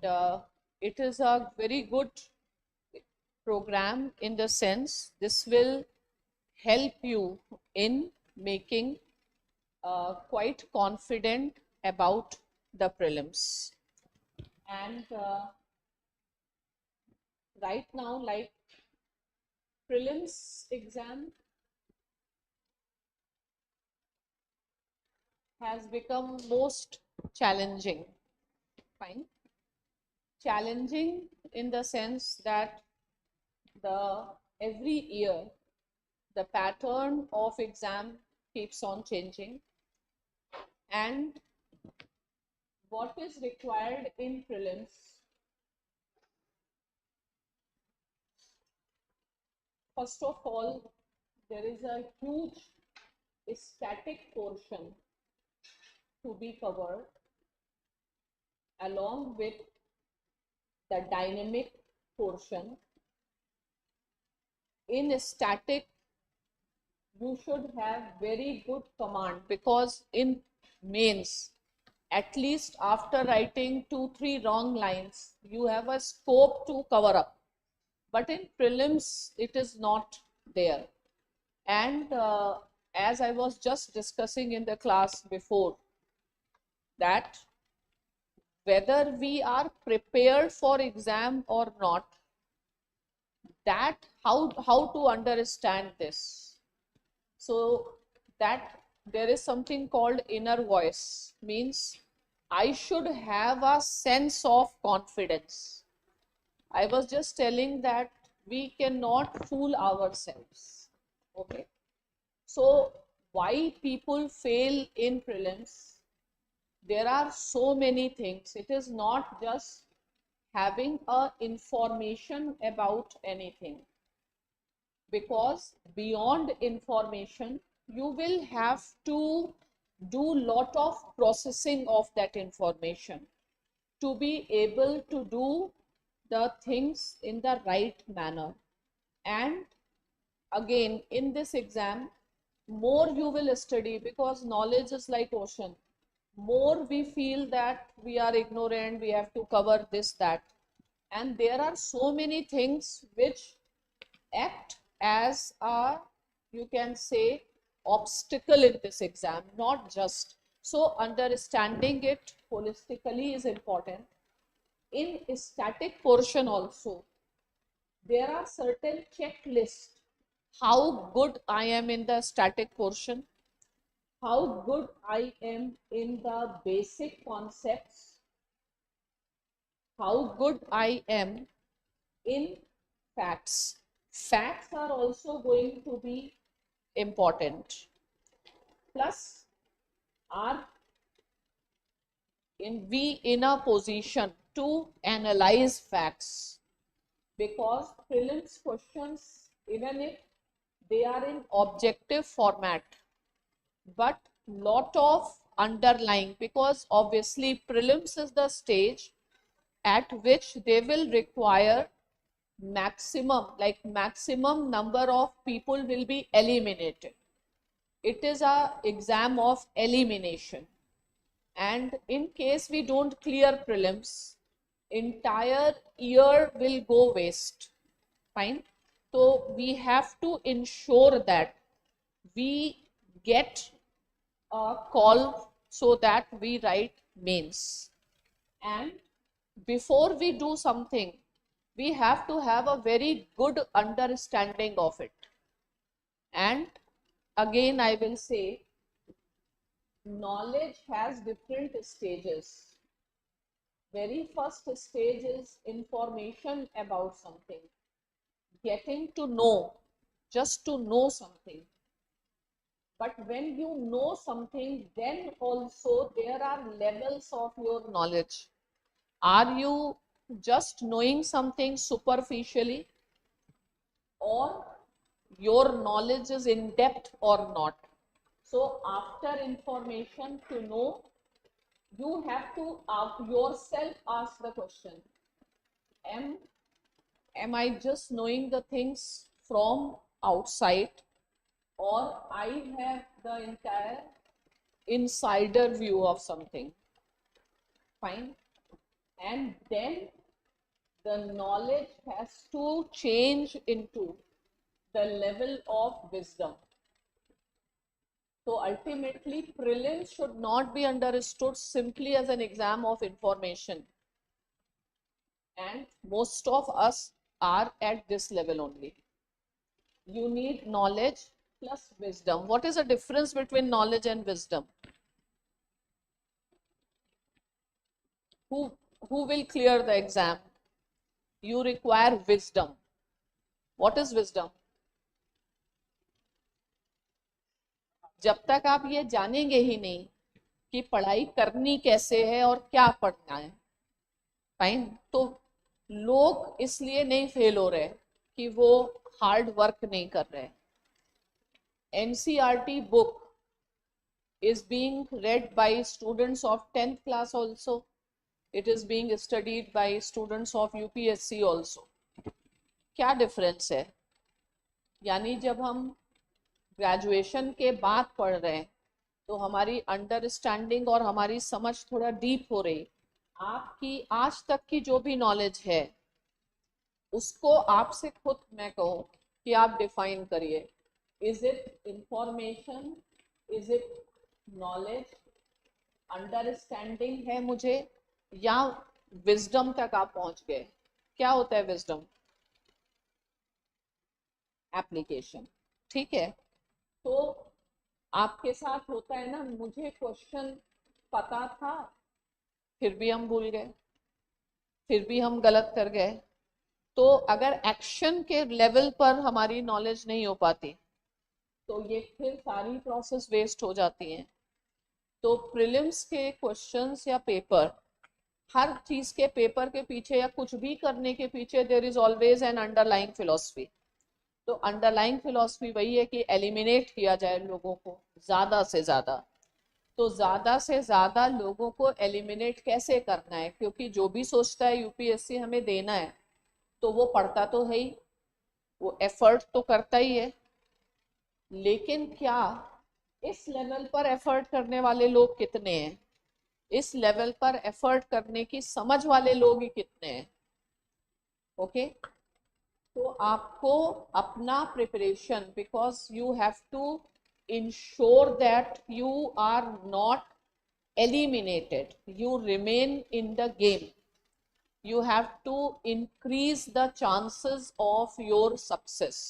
and it is a very good program in the sense this will help you in making quite confident about the prelims. And right now, like prelims exam has become most challenging. Fine. Challenging in the sense that every year the pattern of exam keeps on changing, and what is required in prelims, first of all, there is a huge static portion to be covered along with the dynamic portion. In static, you should have very good command, because in mains, at least after writing 2-3 wrong lines, you have a scope to cover up. But in prelims, it is not there. And as I was just discussing in the class before, that whether we are prepared for exam or not, that how to understand this. So that there is something called inner voice, means I should have a sense of confidence. I was just telling that we cannot fool ourselves. Okay. So why people fail in prelims? There are so many things. It is not just having a information about anything, because beyond information you will have to do lot of processing of that information to be able to do the things in the right manner. And again, in this exam, more you will study, because knowledge is like ocean. More we feel that we are ignorant, we have to cover this, that, and there are so many things which act as a, you can say, obstacle in this exam, not just. So understanding it holistically is important. In static portion also, there are certain checklists, how good I am in the static portion, how good I am in the basic concepts, how good I am in facts. Facts are also going to be important. Plus, are we in a position to analyze facts? Because prelims questions, even if they are in objective format, but lot of underlying, because obviously prelims is the stage at which they will require maximum number of people will be eliminated. It is a exam of elimination, and in case we don't clear prelims, entire year will go waste. Fine. So we have to ensure that we get a call so that we write mains. And before we do something, we have to have a very good understanding of it. And again, I will say, knowledge has different stages. Very first stage is information about something, getting to know, just to know something. But when you know something, then also there are levels of your knowledge. Are you just knowing something superficially, or your knowledge is in depth or not? So after information, to know, you have to yourself ask the question, am I just knowing the things from outside, or I have the entire insider view of something? Fine. and then the knowledge has to change into the level of wisdom. So ultimately, prelims should not be understood simply as an exam of information. And most of us are at this level only. You need knowledge plus wisdom. What is the difference between knowledge and wisdom? Who will clear the exam? You require wisdom. What is wisdom? जब तक आप ये जानेंगे ही नहीं कि पढ़ाई करनी कैसे है और क्या पढ़ना है, फाइन, तो लोग इसलिए नहीं फेल हो रहे कि वो हार्ड वर्क नहीं कर रहे. NCERT book is being read by students of 10th class also. It is being studied by students of UPSC also. क्या डिफरेंस है? यानी जब हम ग्रेजुएशन के बाद पढ़ रहे हैं तो हमारी अंडरस्टैंडिंग और हमारी समझ थोड़ा डीप हो रही. आपकी आज तक की जो भी नॉलेज है उसको आपसे खुद मैं कहूँ कि आप डिफाइन करिए. Is it information, is it knowledge, understanding है मुझे, या विजडम तक आप पहुंच गए? क्या होता है विजडम? एप्लीकेशन. ठीक है, तो आपके साथ होता है ना, मुझे क्वेश्चन पता था फिर भी हम भूल गए, फिर भी हम गलत कर गए. तो अगर एक्शन के लेवल पर हमारी नॉलेज नहीं हो पाती तो ये फिर सारी प्रोसेस वेस्ट हो जाती है. तो प्रीलिम्स के क्वेश्चंस या पेपर, हर चीज के पेपर के पीछे या कुछ भी करने के पीछे there is always an underlying philosophy. तो अंडरलाइंग फिलॉसफी वही है कि एलिमिनेट किया जाए लोगों को ज्यादा से ज्यादा. तो ज्यादा से ज्यादा लोगों को एलिमिनेट कैसे करना है? क्योंकि जो भी सोचता है यूपीएससी हमें देना है तो वो पढ़ता तो है ही, वो एफर्ट तो करता ही है, लेकिन क्या इस लेवल पर एफर्ट करने वाले लोग कितने हैं? इस लेवल पर एफर्ट करने की समझ वाले लोग ही कितने हैं? ओके, तो आपको अपना preparation, because you have to ensure that you are not eliminated, you remain in the game, you have to increase the chances of your success.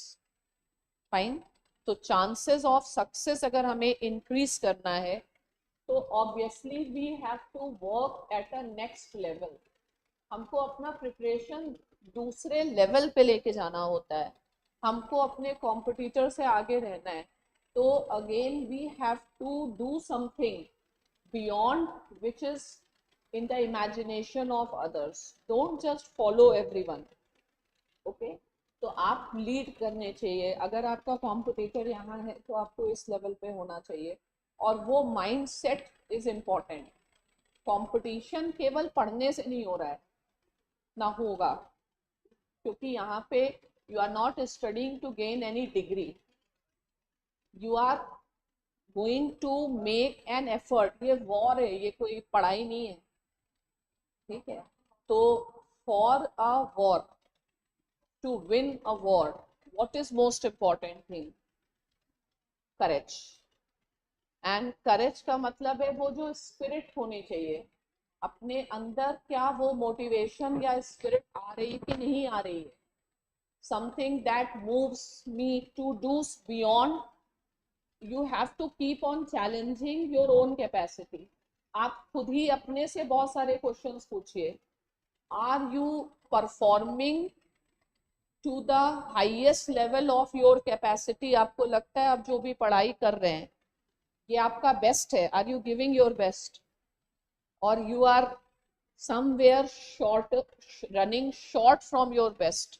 fine, तो chances of success अगर हमें increase करना है तो obviously we have to work at a next level. हमको अपना preparation दूसरे level पे लेके जाना होता है, हमको अपने कॉम्पिटिटर से आगे रहना है. तो again we have to do something beyond which is in the imagination of others. Don't just follow everyone. Okay, तो आप लीड करने चाहिए. अगर आपका कॉम्पिटिटर यहाँ है तो आपको इस लेवल पे होना चाहिए, और वो mind set is important. Competition केवल पढ़ने से नहीं हो रहा है, ना होगा, क्योंकि यहाँ पे you are not studying to gain any degree, you are going to make an effort. ये वॉर है, ये कोई पढ़ाई नहीं है. ठीक है, तो for a war, to win a war, what is most important thing? Courage. And courage का मतलब है वो जो स्पिरिट होनी चाहिए अपने अंदर. क्या वो मोटिवेशन या स्पिरिट आ रही कि नहीं आ रही है? Something that moves me to do beyond. You have to keep on challenging your own capacity. आप खुद ही अपने से बहुत सारे क्वेश्चंस पूछिए. Are you performing to the highest level of your capacity? आपको लगता है आप जो भी पढ़ाई कर रहे हैं ये आपका बेस्ट है? Are you giving your best, or you are somewhere short, running short from your best?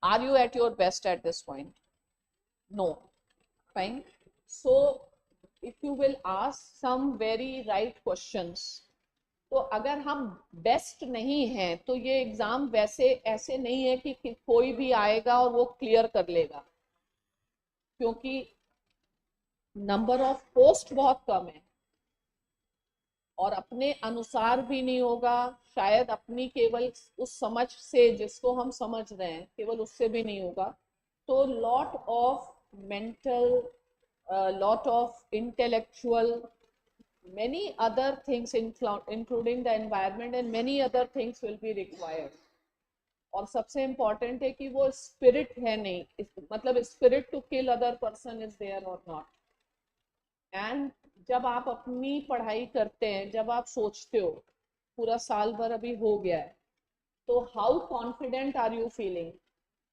Are you at your best at this point? No. Fine. So if you will ask some very right questions, तो अगर हम best नहीं हैं तो ये exam वैसे ऐसे नहीं है कि कोई भी आएगा और वो क्लियर कर लेगा, क्योंकि नंबर ऑफ पोस्ट बहुत कम है और अपने अनुसार भी नहीं होगा, शायद अपनी केवल उस समझ से जिसको हम समझ रहे हैं केवल उससे भी नहीं होगा। तो lot of mental, lot of intellectual, many other things including the environment and many other things will be required। और सबसे इम्पोर्टेंट है कि वो स्पिरिट है नहीं, मतलब spirit to kill other person is there और नॉट। एंड जब आप अपनी पढ़ाई करते हैं, जब आप सोचते हो पूरा साल भर अभी हो गया है, तो how confident are you feeling?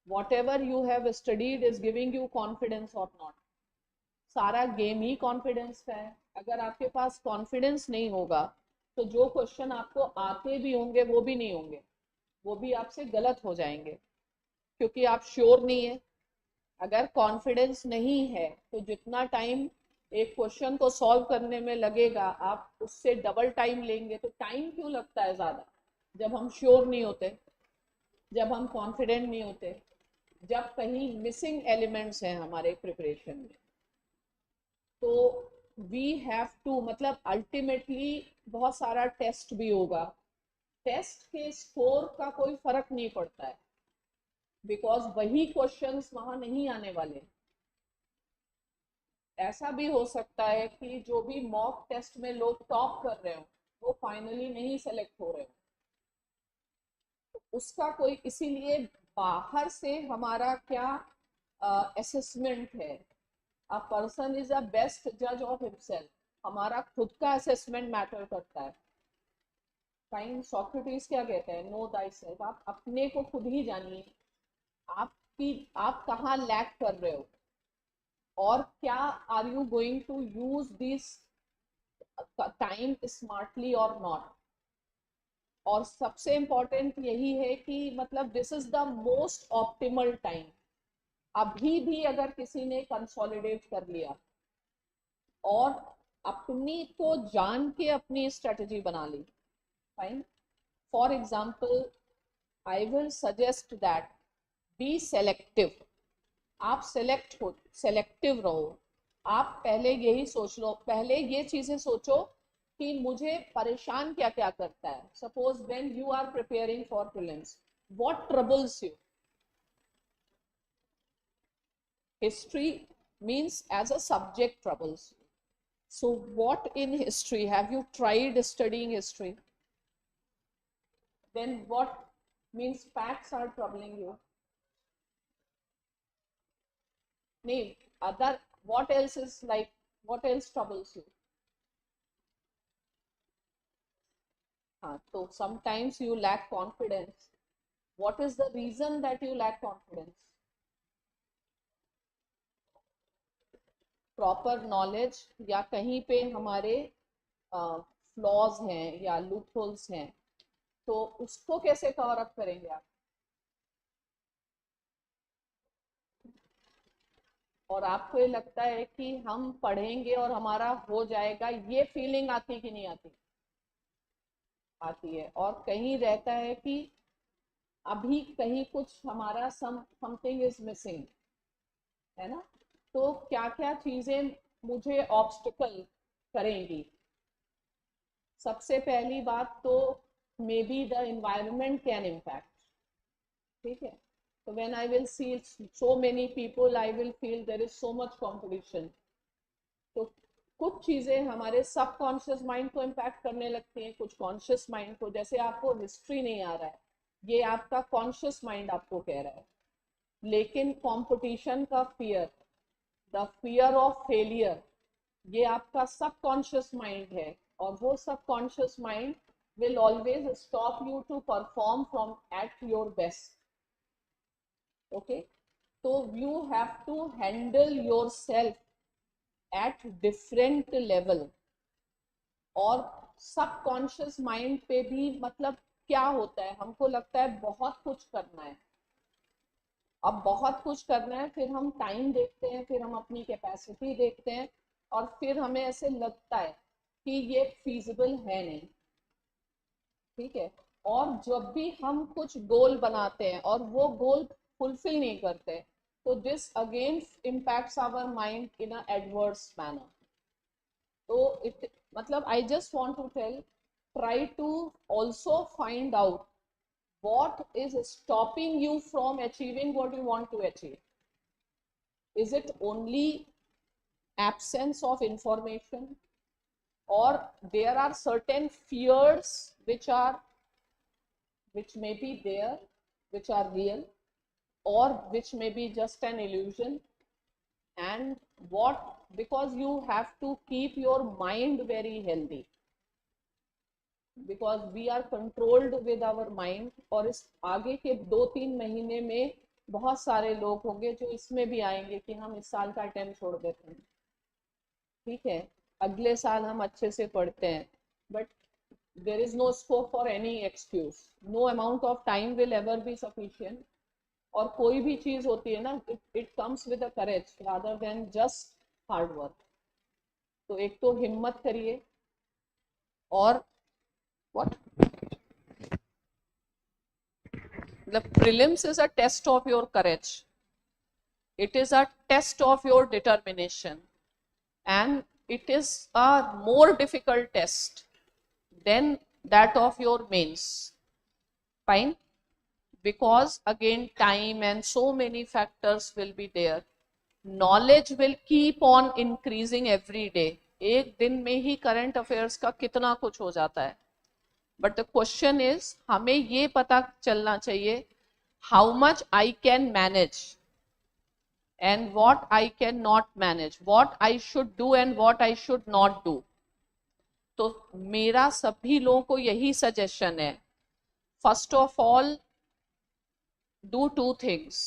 Whatever you have studied is giving you confidence और नॉट? सारा गेम ही कॉन्फिडेंस का है। अगर आपके पास कॉन्फिडेंस नहीं होगा तो जो क्वेश्चन आपको आते भी होंगे वो भी नहीं होंगे, वो भी आपसे गलत हो जाएंगे, क्योंकि आप श्योर नहीं है। अगर कॉन्फिडेंस नहीं है तो जितना टाइम एक क्वेश्चन को सॉल्व करने में लगेगा आप उससे डबल टाइम लेंगे। तो टाइम क्यों लगता है ज़्यादा? जब हम श्योर नहीं होते, जब हम कॉन्फिडेंट नहीं होते, जब कहीं मिसिंग एलिमेंट्स हैं हमारे प्रिपरेशन में। तो वी हैव टू, मतलब अल्टीमेटली बहुत सारा टेस्ट भी होगा, टेस्ट के स्कोर का कोई फर्क नहीं पड़ता है, बिकॉज वही क्वेश्चंस वहां नहीं आने वाले। ऐसा भी हो सकता है कि जो भी मॉक टेस्ट में लोग टॉप कर रहे हो वो फाइनली नहीं सेलेक्ट हो रहे हो, उसका कोई, इसीलिए बाहर से हमारा क्या असेसमेंट है, a person is a best जज ऑफ हिमसेल्फ, हमारा खुद का असेसमेंट मैटर करता है। फाइन, सॉक्रेटिस क्या कहते हैं, नो दाई सेल्फ, आप अपने को खुद ही जानिए, आपकी आप कहाँ लैक कर रहे हो और क्या are you going to use this time smartly और नॉट। और सबसे इम्पोर्टेंट यही है कि मतलब this is the most optimal time. अभी भी अगर किसी ने कंसोलिडेट कर लिया और अपनी को जान के अपनी स्ट्रेटजी बना ली, fine, for example I will suggest that be selective. आप सेलेक्टिव रहो। आप पहले यही सोच लो, पहले ये चीजें सोचो कि मुझे परेशान क्या क्या करता है। Suppose when you are preparing for prelims, what troubles you? History means as a subject troubles you. So what in history, have you tried studying history? Then what means facts are troubling you? Name other, what else is like, what else troubles you? So sometimes you lack confidence. What is the reason that you lack confidence? Proper knowledge, या कहीं पे हमारे flaws हैं या loop holes हैं, तो उसको कैसे कवर अप करेंगे आप? और आपको ये लगता है कि हम पढ़ेंगे और हमारा हो जाएगा, ये फीलिंग आती कि नहीं आती? आती है। और कहीं रहता है कि अभी कहीं कुछ हमारा समथिंग इज मिसिंग, है ना? तो क्या क्या चीजें मुझे ऑब्स्टिकल करेंगी? सबसे पहली बात तो maybe the environment can impact, ठीक है? तो when I will see so many people I will feel there is so much competition. तो कुछ चीजें हमारे सबकॉन्शियस माइंड को इम्पैक्ट करने लगती हैं, कुछ कॉन्शियस माइंड को। जैसे आपको हिस्ट्री नहीं आ रहा है, ये आपका कॉन्शियस माइंड आपको कह रहा है, लेकिन कंपटीशन का fear, the fear of failure, ये आपका सबकॉन्शियस माइंड है, और वो subconscious mind will always stop you to perform from at your best. Okay, so you have to handle yourself at different level। और सबकॉन्शियस माइंड पे भी मतलब क्या होता है, हमको लगता है बहुत कुछ करना है। अब बहुत कुछ करना है, फिर हम टाइम देखते हैं, फिर हम अपनी कैपेसिटी देखते हैं, और फिर हमें ऐसे लगता है कि ये फीजिबल है नहीं, ठीक है? और जब भी हम कुछ गोल बनाते हैं और वो गोल फुलफिल नहीं करते, तो this again impacts our mind in a adverse manner. तो मतलब I just want to tell, try to also find out what is stopping you from achieving what you want to achieve. Is it only absence of information, or there are certain fears which may be there, which are real, or which may be just an illusion? And what, because you have to keep your mind very healthy, because we are controlled with our mind. और इस आगे के 2-3 महीने में बहुत सारे लोग होंगे जो इसमें भी आएंगे कि हम इस साल का अटेम्प्ट छोड़ देते हैं, ठीक है, अगले साल हम अच्छे से पढ़ते हैं, but there is no scope for any excuse. No amount of time will ever be sufficient. और कोई भी चीज होती है ना, it comes with a courage rather than just hard work. तो एक तो हिम्मत करिए, और what? The prelims is a test of your courage. It is a test of your determination, and it is a more difficult test than that of your mains. Fine? Because again time and so many factors will be there. Knowledge will keep on increasing every day. एक दिन में ही current affairs का कितना कुछ हो जाता है. But the question is, हमें ये पता चलना चाहिए how much I can manage and what I cannot manage, what I should do and what I should not do. तो मेरा सभी लोगों को यही सजेशन है. First of all, do 2 things.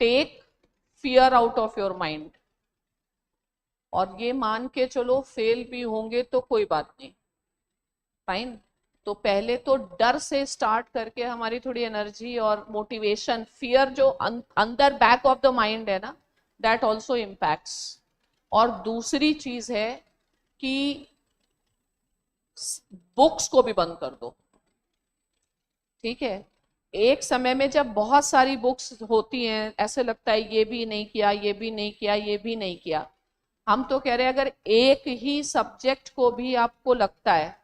Take fear out of your mind. और ये मान के चलो फेल भी होंगे तो कोई बात नहीं, फाइन. तो पहले तो डर से स्टार्ट करके हमारी थोड़ी एनर्जी और मोटिवेशन, फियर जो अंदर बैक ऑफ द माइंड है ना, दैट ऑल्सो इम्पैक्ट्स. और दूसरी चीज है कि बुक्स को भी बंद कर दो, ठीक है. एक समय में जब बहुत सारी बुक्स होती हैं, ऐसे लगता है ये भी नहीं किया, ये भी नहीं किया, ये भी नहीं किया. हम तो कह रहे हैं अगर एक ही सब्जेक्ट को भी आपको लगता है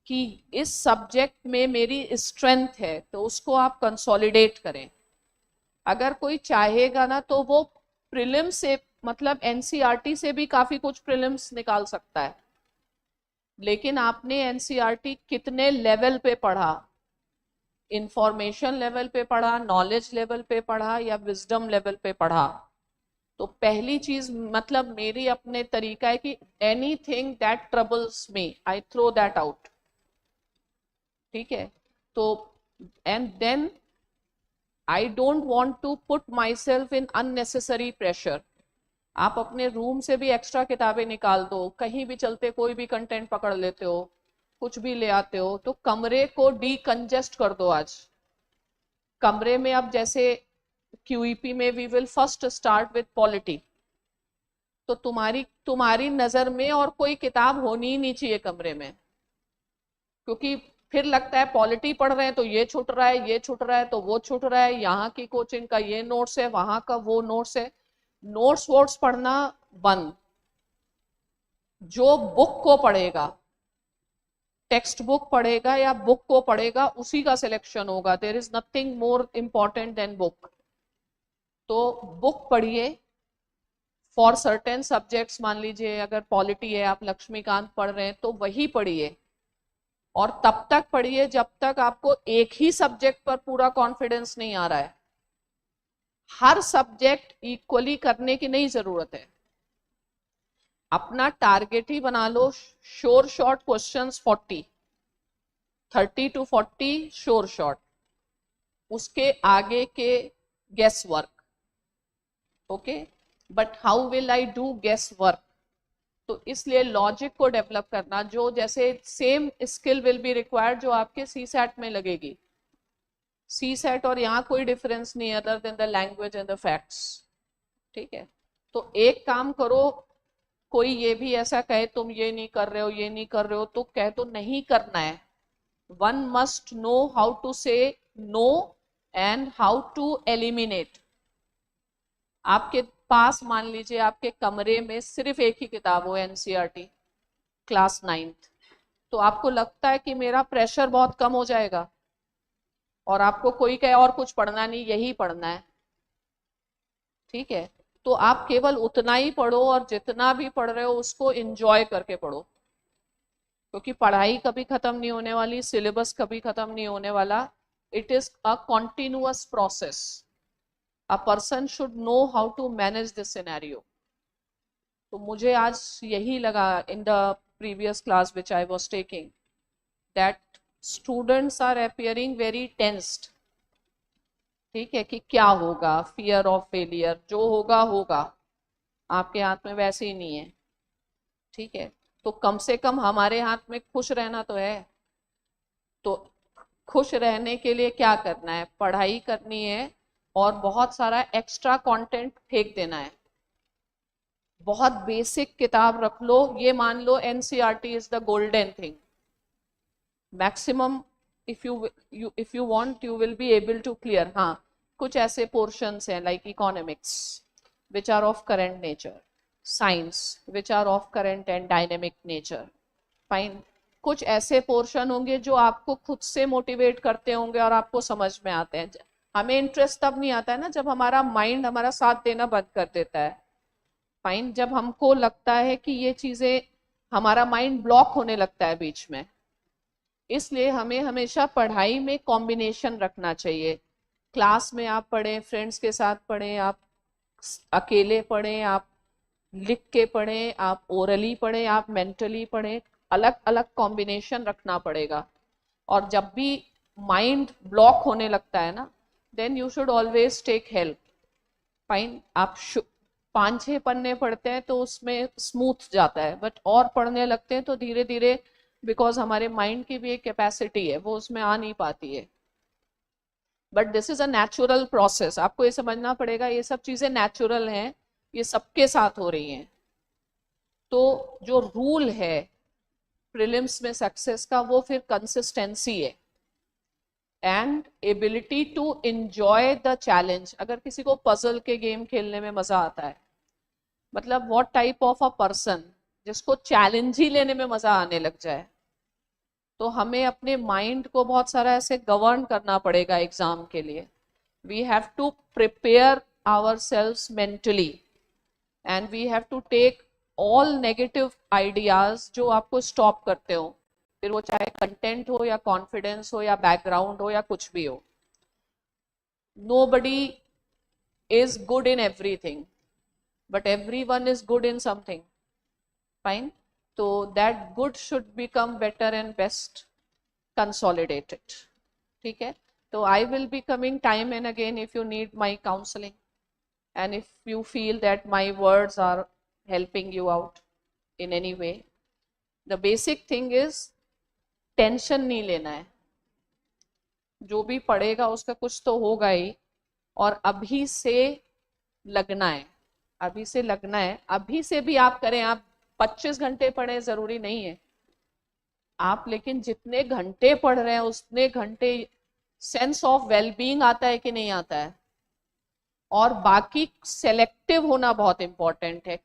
कि इस सब्जेक्ट में मेरी स्ट्रेंथ है, तो उसको आप कंसोलिडेट करें. अगर कोई चाहेगा ना तो वो प्रीलिम्स से, मतलब एनसीईआरटी से भी काफी कुछ प्रीलिम्स निकाल सकता है. लेकिन आपने एनसीईआरटी कितने लेवल पे पढ़ा, इंफॉर्मेशन लेवल पे पढ़ा, नॉलेज लेवल पे पढ़ा, या विजडम लेवल पे पढ़ा? तो पहली चीज, मतलब मेरी अपने तरीका है कि anything that troubles me, I throw that out, ठीक है. तो and then I don't want to put myself in unnecessary pressure. आप अपने रूम से भी एक्स्ट्रा किताबें निकाल दो, कहीं भी चलते कोई भी कंटेंट पकड़ लेते हो, कुछ भी ले आते हो, तो कमरे को डीकंजेस्ट कर दो. आज कमरे में, अब जैसे QEP में we will first start with polity, तो तुम्हारी नजर में और कोई किताब होनी ही नहीं चाहिए कमरे में, क्योंकि फिर लगता है पॉलिटी पढ़ रहे हैं तो ये छूट रहा है, ये छूट रहा है, तो वो छूट रहा है, यहाँ की कोचिंग का ये नोट्स है, वहां का वो नोट्स है. नोट्स वोट्स पढ़ना बंद. जो बुक को पढ़ेगा, टेक्स्ट बुक पढ़ेगा या बुक को पढ़ेगा, उसी का सिलेक्शन होगा. There is nothing more important than book. तो बुक पढ़िए फॉर सर्टेन सब्जेक्ट्स. मान लीजिए अगर पॉलिटी है, आप लक्ष्मीकांत पढ़ रहे हैं, तो वही पढ़िए, और तब तक पढ़िए जब तक आपको एक ही सब्जेक्ट पर पूरा कॉन्फिडेंस नहीं आ रहा है. हर सब्जेक्ट इक्वली करने की नहीं जरूरत है. अपना टारगेट ही बना लो, sure short questions 30 to 40 sure short, उसके आगे के guess work. Okay, but how will I do guess work? तो इसलिए लॉजिक को डेवलप करना, जो जैसे same skill will be required जो आपके सीसैट में लगेगी. सीसैट और यहाँ कोई डिफरेंस नहीं है other than the language and the facts, ठीक है. तो एक काम करो, कोई ये भी ऐसा कहे तुम ये नहीं कर रहे हो, ये नहीं कर रहे हो, तो कह तो नहीं करना है. One must know how to say no and how to eliminate. आपके पास मान लीजिए आपके कमरे में सिर्फ एक ही किताब हो, एनसीईआरटी, क्लास 9th, तो आपको लगता है कि मेरा प्रेशर बहुत कम हो जाएगा और आपको कोई कहे और कुछ पढ़ना नहीं, यही पढ़ना है, ठीक है, तो आप केवल उतना ही पढ़ो और जितना भी पढ़ रहे हो उसको एंजॉय करके पढ़ो, क्योंकि पढ़ाई कभी खत्म नहीं होने वाली, सिलेबस कभी खत्म नहीं होने वाला. It is a continuous process. A person should know how to manage this scenario. तो मुझे आज यही लगा in the previous class which I was taking, that students are appearing very tensed. ठीक है, कि क्या होगा, फियर ऑफ फेलियर, जो होगा होगा, आपके हाथ में वैसे ही नहीं है. ठीक है, तो कम से कम हमारे हाथ में खुश रहना तो है. तो खुश रहने के लिए क्या करना है, पढ़ाई करनी है और बहुत सारा एक्स्ट्रा कंटेंट फेंक देना है. बहुत बेसिक किताब रख लो, ये मान लो NCERT is the golden thing. Maximum if you want you will be able to clear. हाँ, कुछ ऐसे portions हैं like economics which are of current nature, science which are of current and dynamic nature. Fine. कुछ ऐसे portion होंगे जो आपको खुद से मोटिवेट करते होंगे और आपको समझ में आते हैं. हमें इंटरेस्ट तब नहीं आता है ना जब हमारा माइंड हमारा साथ देना बंद कर देता है. फाइन. जब हमको लगता है कि ये चीजें, हमारा माइंड ब्लॉक होने लगता है बीच में. इसलिए हमें हमेशा पढ़ाई में कॉम्बिनेशन रखना चाहिए. क्लास में आप पढ़ें, फ्रेंड्स के साथ पढ़ें, आप अकेले पढ़ें, आप लिख के पढ़ें, आप ओरली पढ़ें, आप मेंटली पढ़ें, अलग अलग कॉम्बिनेशन रखना पड़ेगा. और जब भी माइंड ब्लॉक होने लगता है ना, then you should always take help. Fine. आप 5-6 पन्ने पढ़ते हैं तो उसमें स्मूथ जाता है, बट और पढ़ने लगते हैं तो धीरे धीरे, बिकॉज हमारे माइंड की भी एक कैपेसिटी है, वो उसमें आ नहीं पाती है. But this is a natural process. आपको ये समझना पड़ेगा, ये सब चीजें नेचुरल हैं, ये सबके साथ हो रही हैं. तो जो रूल है प्रीलिम्स में सक्सेस का, वो फिर कंसिस्टेंसी है and ability to enjoy the challenge. अगर किसी को पजल के गेम खेलने में मजा आता है, मतलब what type of a person जिसको चैलेंज ही लेने में मजा आने लग जाए, तो हमें अपने माइंड को बहुत सारा ऐसे गवर्न करना पड़ेगा एग्जाम के लिए. We have to prepare our selves mentally and we have to take all negative ideas जो आपको स्टॉप करते हो, फिर वो चाहे कंटेंट हो या कॉन्फिडेंस हो या बैकग्राउंड हो या कुछ भी हो. Nobody is good in everything, but everyone is good in something. Fine. So that good should become better and best consolidated. ठीक है. So I will be coming time and again if you need my counseling and if you feel that my words are helping you out in any way. The basic thing is tension नहीं लेना है. जो भी पढ़ेगा उसका कुछ तो होगा ही, और अभी से लगना है. अभी से लगना है. अभी से भी आप करें, आप 25 घंटे पढ़े जरूरी नहीं है आप, लेकिन जितने घंटे पढ़ रहे हैं उतने घंटे सेंस ऑफ वेलबींग आता है कि नहीं आता है. और बाकी सेलेक्टिव होना बहुत इंपॉर्टेंट है.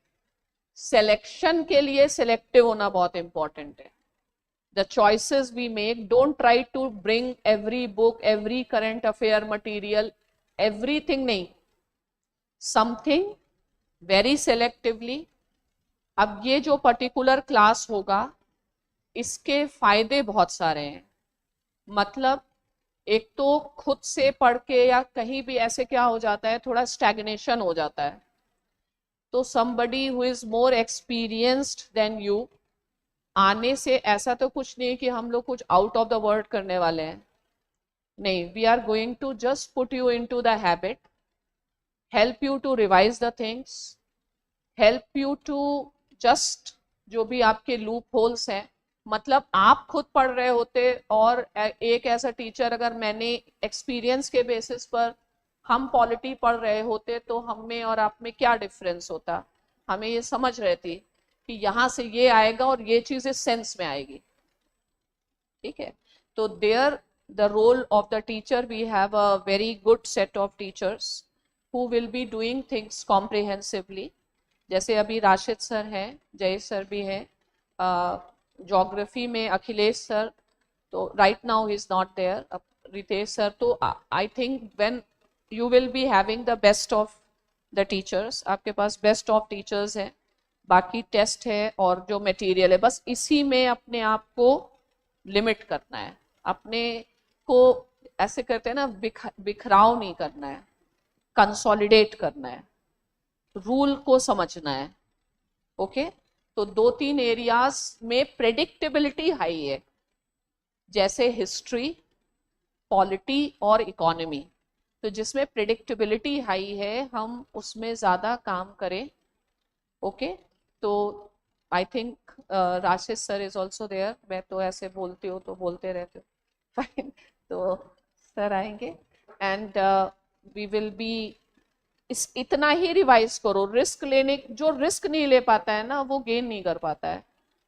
सिलेक्शन के लिए सेलेक्टिव होना बहुत इंपॉर्टेंट है. The choices we make, don't try to bring every book, every current affair material, everything नहीं, something very selectively. अब ये जो पर्टिकुलर क्लास होगा इसके फायदे बहुत सारे हैं. मतलब एक तो खुद से पढ़ के या कहीं भी ऐसे क्या हो जाता है, थोड़ा स्टैग्नेशन हो जाता है. तो somebody who is more experienced than you, आने से ऐसा तो कुछ नहीं कि हम लोग कुछ आउट ऑफ द वर्ल्ड करने वाले हैं. नहीं, we are going to just put you into the habit, help you to revise the things, help you to just जो भी आपके लूप होल्स हैं. मतलब आप खुद पढ़ रहे होते और एक ऐसा टीचर, अगर मैंने एक्सपीरियंस के बेसिस पर हम पॉलिटी पढ़ रहे होते तो हम में और आप में क्या डिफरेंस होता, हमें ये समझ रहती कि यहाँ से ये आएगा और ये चीज इस सेंस में आएगी. ठीक है. तो there the role of the teacher, we have a very good set of teachers who will be doing things comprehensively. जैसे अभी राशिद सर हैं, जय सर भी हैं, ज्योग्राफी में अखिलेश सर, तो right now is not there, Ritesh sir, तो I think when you will be having the best of the teachers, आपके पास बेस्ट ऑफ टीचर्स हैं, बाकी टेस्ट है और जो मटेरियल है, बस इसी में अपने आप को लिमिट करना है, अपने को ऐसे करते हैं ना, बिखराव नहीं करना है, कंसोलिडेट करना है, रूल को समझना है। ओके, तो 2-3 एरियाज में प्रेडिक्टेबिलिटी हाई है, जैसे हिस्ट्री, पॉलिटी और इकोनॉमी, तो जिसमें प्रेडिक्टेबिलिटी हाई है हम उसमें ज़्यादा काम करें। ओके, तो I think Rashid sir is also there, मैं तो ऐसे बोलती हूँ तो बोलते रहते हो, फाइन, तो सर आएंगे एंड वी विल बी, इतना ही रिवाइज करो, रिस्क लेने, जो रिस्क नहीं ले पाता है ना वो गेन नहीं कर पाता है,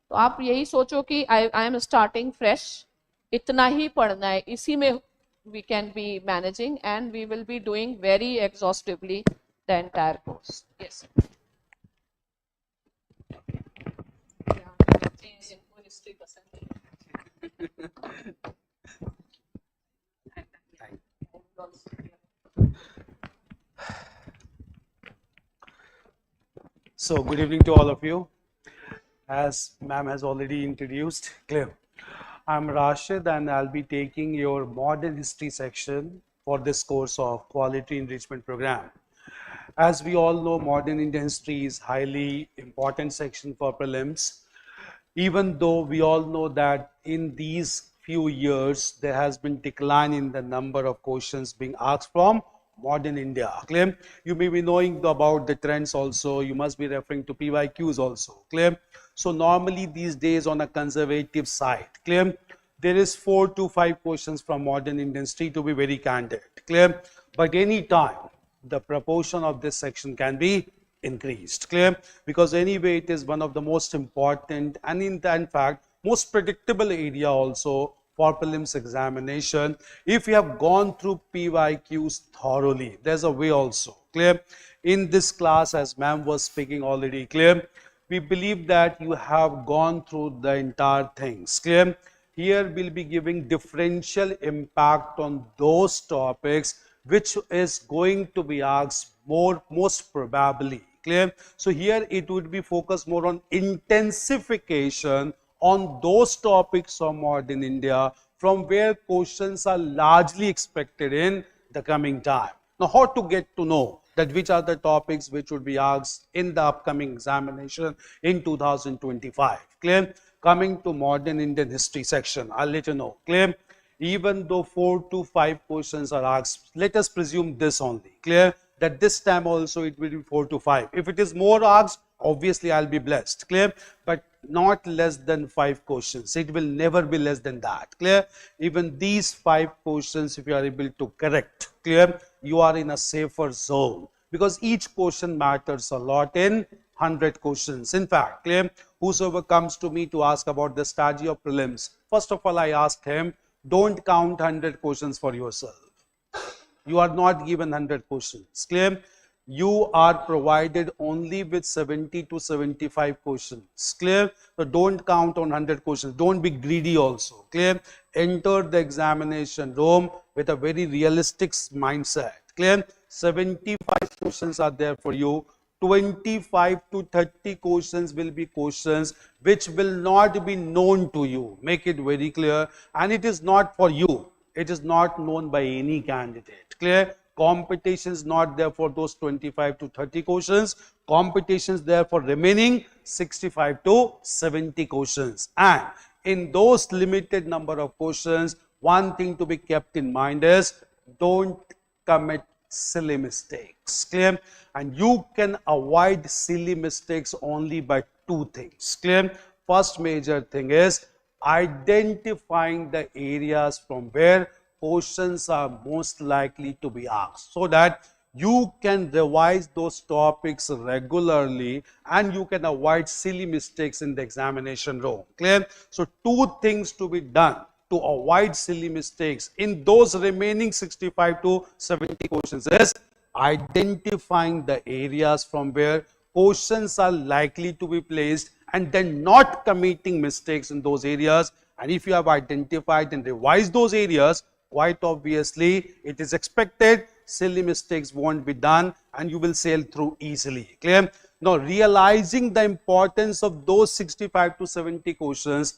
तो आप यही सोचो कि आई एम स्टार्टिंग फ्रेश, इतना ही पढ़ना है, इसी में we can be managing and we will be doing very exhaustively the entire course. Yes. So good evening to all of you. As ma'am has already introduced, clear. I'm Rashid and I'll be taking your modern history section for this course of Quality Enrichment Program. As we all know, modern Indian history is highly important section for prelims. Even though we all know that in these few years there has been decline in the number of questions being asked from modern India. Clear? You may be knowing about the trends also. You must be referring to PYQs also. Clear? So normally these days on a conservative side. Clear? There is 4 to 5 questions from modern Indian history, to be very candid. Clear? But any time the proportion of this section can be increased. Clear? Because anyway it is one of the most important and in fact most predictable area also for prelims examination. If you have gone through PYQs thoroughly, there's a way also. Clear? In this class, as ma'am was speaking already, clear, we believe that you have gone through the entire things. Clear? Here we'll be giving differential impact on those topics which is going to be asked most probably. Clear? So here it would be focused more on intensification on those topics from modern India from where questions are largely expected in the coming time. Now, how to get to know that which are the topics which would be asked in the upcoming examination in 2025. Clear? Coming to modern Indian history section, I'll let you know. Clear? Even though 4 to 5 questions are asked, let us presume this only. Clear? That this time also it will be 4 to 5. If it is more asked, obviously I'll be blessed. Clear? But not less than 5 questions. It will never be less than that. Clear? Even these 5 questions, if you are able to correct, clear, you are in a safer zone, because each question matters a lot in 100 questions. In fact, clear, whosoever comes to me to ask about the strategy of prelims, first of all I ask him, don't count 100 questions for yourself. You are not given 100 questions. Clear? You are provided only with 70 to 75 questions. Clear? So don't count on 100 questions. Don't be greedy also. Clear? Enter the examination room with a very realistic mindset. Clear? 75 questions are there for you. 25 to 30 questions will be questions which will not be known to you. Make it very clear. And it is not for you. It is not known by any candidate. Clear? Competition is not there for those 25 to 30 questions. Competition is there for remaining 65 to 70 questions. And in those limited number of questions, one thing to be kept in mind is don't commit silly mistakes. Clear? And you can avoid silly mistakes only by 2 things. Clear? First major thing is identifying the areas from where questions are most likely to be asked, so that you can revise those topics regularly and you can avoid silly mistakes in the examination room. Clear? So 2 things to be done to avoid silly mistakes in those remaining 65 to 70 questions is identifying the areas from where questions are likely to be placed and then not committing mistakes in those areas. And if you have identified and revised those areas, quite obviously it is expected silly mistakes won't be done and you will sail through easily. Clear? Now, realizing the importance of those 65 to 70 questions,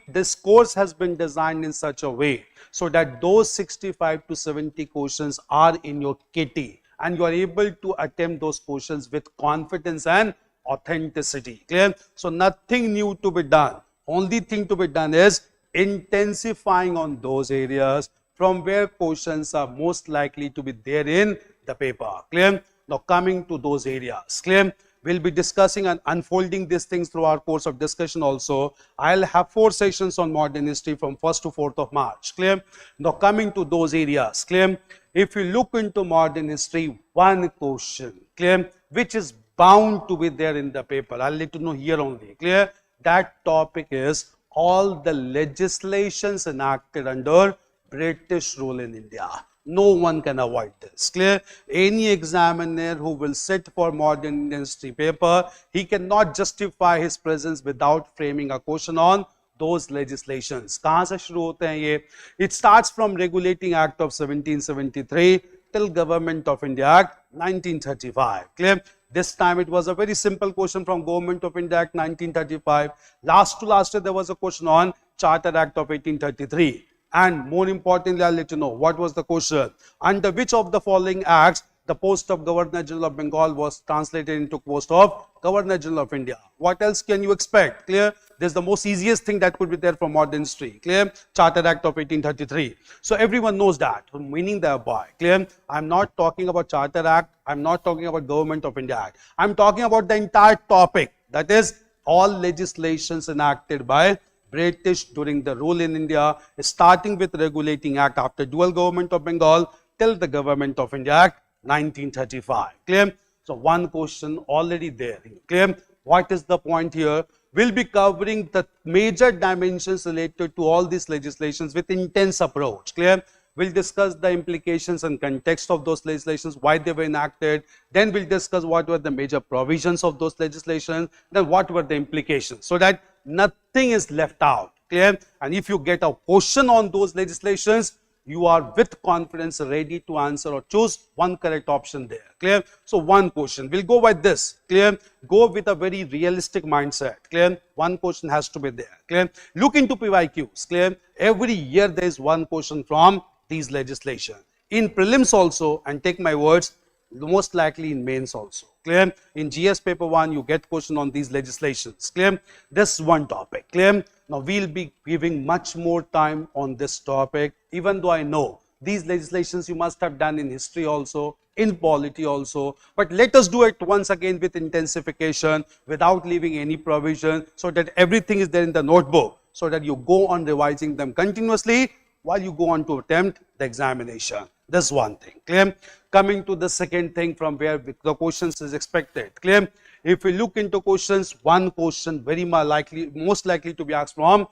this course has been designed in such a way so that those 65 to 70 questions are in your kitty and you are able to attempt those questions with confidence and authenticity. Clear? So nothing new to be done. Only thing to be done is intensifying on those areas from where questions are most likely to be there in the paper. Clear? Now coming to those areas. Clear? We'll be discussing and unfolding these things through our course of discussion also. I'll have 4 sessions on modern history from 1st to 4th of March. Clear? Now coming to those areas. Clear? If you look into modern history, one question, clear, which is bound to be there in the paper. I'll let you know here only. Clear? That topic is all the legislations enacted under British rule in India. No one can avoid this. Clear? Any examiner who will sit for modern history paper, he cannot justify his presence without framing a question on those legislations. कहाँ से शुरू होते हैं ये? It starts from Regulating Act of 1773 till Government of India Act 1935. Clear? This time it was a very simple question from Government of India Act 1935. Last to last year there was a question on Charter Act of 1833. And more importantly, I'll let you know what was the question. Under which of the following acts the post of Governor General of Bengal was translated into post of Governor General of India? What else can you expect? Clear? This is the most easiest thing that could be there from modern history. Clear? Charter Act of 1833. So everyone knows that, meaning thereby. Clear? I'm not talking about Charter Act. I'm not talking about Government of India Act. I'm talking about the entire topic. That is all legislations enacted by British during the rule in India, starting with Regulating Act after dual Government of Bengal till the Government of India Act 1935. Clear? So one question already there. Clear? What is the point here? We'll be covering the major dimensions related to all these legislations with intense approach. Clear? We'll discuss the implications and context of those legislations, why they were enacted. Then we'll discuss what were the major provisions of those legislations, then what were the implications, so that nothing is left out. Clear? And if you get a question on those legislations, you are with confidence ready to answer or choose one correct option there. Clear? So one question. We'll go by this. Clear? Go with a very realistic mindset. Clear? One question has to be there. Clear? Look into PYQs. Clear? Every year there is one question from these legislation. In prelims also, and take my words, most likely in mains also. Clear? In GS paper 1, you get question on these legislations. Clear? This one topic. Clear? Now we'll be giving much more time on this topic, even though I know these legislations you must have done in history also, in polity also, but let us do it once again with intensification, without leaving any provision, so that everything is there in the notebook, so that you go on revising them continuously while you go on to attempt the examination. This one thing. Clear? Coming to the second thing from where the questions is expected. Clear? If we look into questions, one question very most likely to be asked from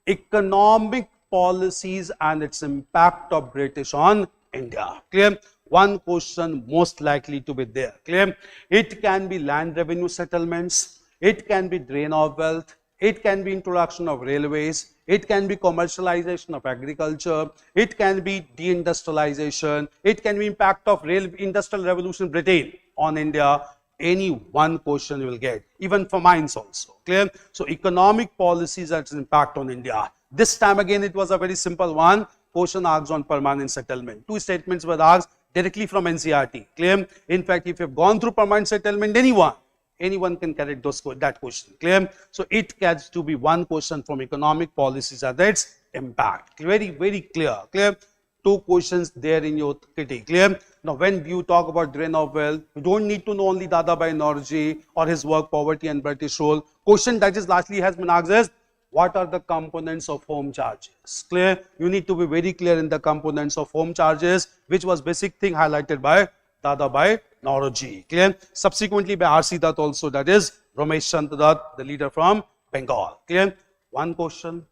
economic policies and its impact of British on India. Clear? One question most likely to be there. Clear? It can be land revenue settlements, it can be drain of wealth, it can be introduction of railways, it can be commercialization of agriculture, it can be deindustrialization, it can be impact of industrial revolution Britain on India. Any one question you will get, even for mines also. Clear? So economic policies and its impact on India. This time again it was a very simple one. Question asked on permanent settlement. 2 statements were asked directly from NCERT. Clear? In fact, if you have gone through permanent settlement, anyone can correct that question. Clear? So it has to be one question from economic policies and its impact. Very, very clear. Clear? 2 questions there in your kitty. Clear? Now, when you talk about drain of wealth, you don't need to know only Dadabhai Naoroji or his work Poverty and British Rule. Question that is largely has been asked is, what are the components of home charges? Clear? You need to be very clear in the components of home charges, which was basic thing highlighted by Dadabhai Naoroji. Clear? Subsequently by R.C. Dutt also, that is Ramesh Chandra Dutt, the leader from Bengal. Clear? One question,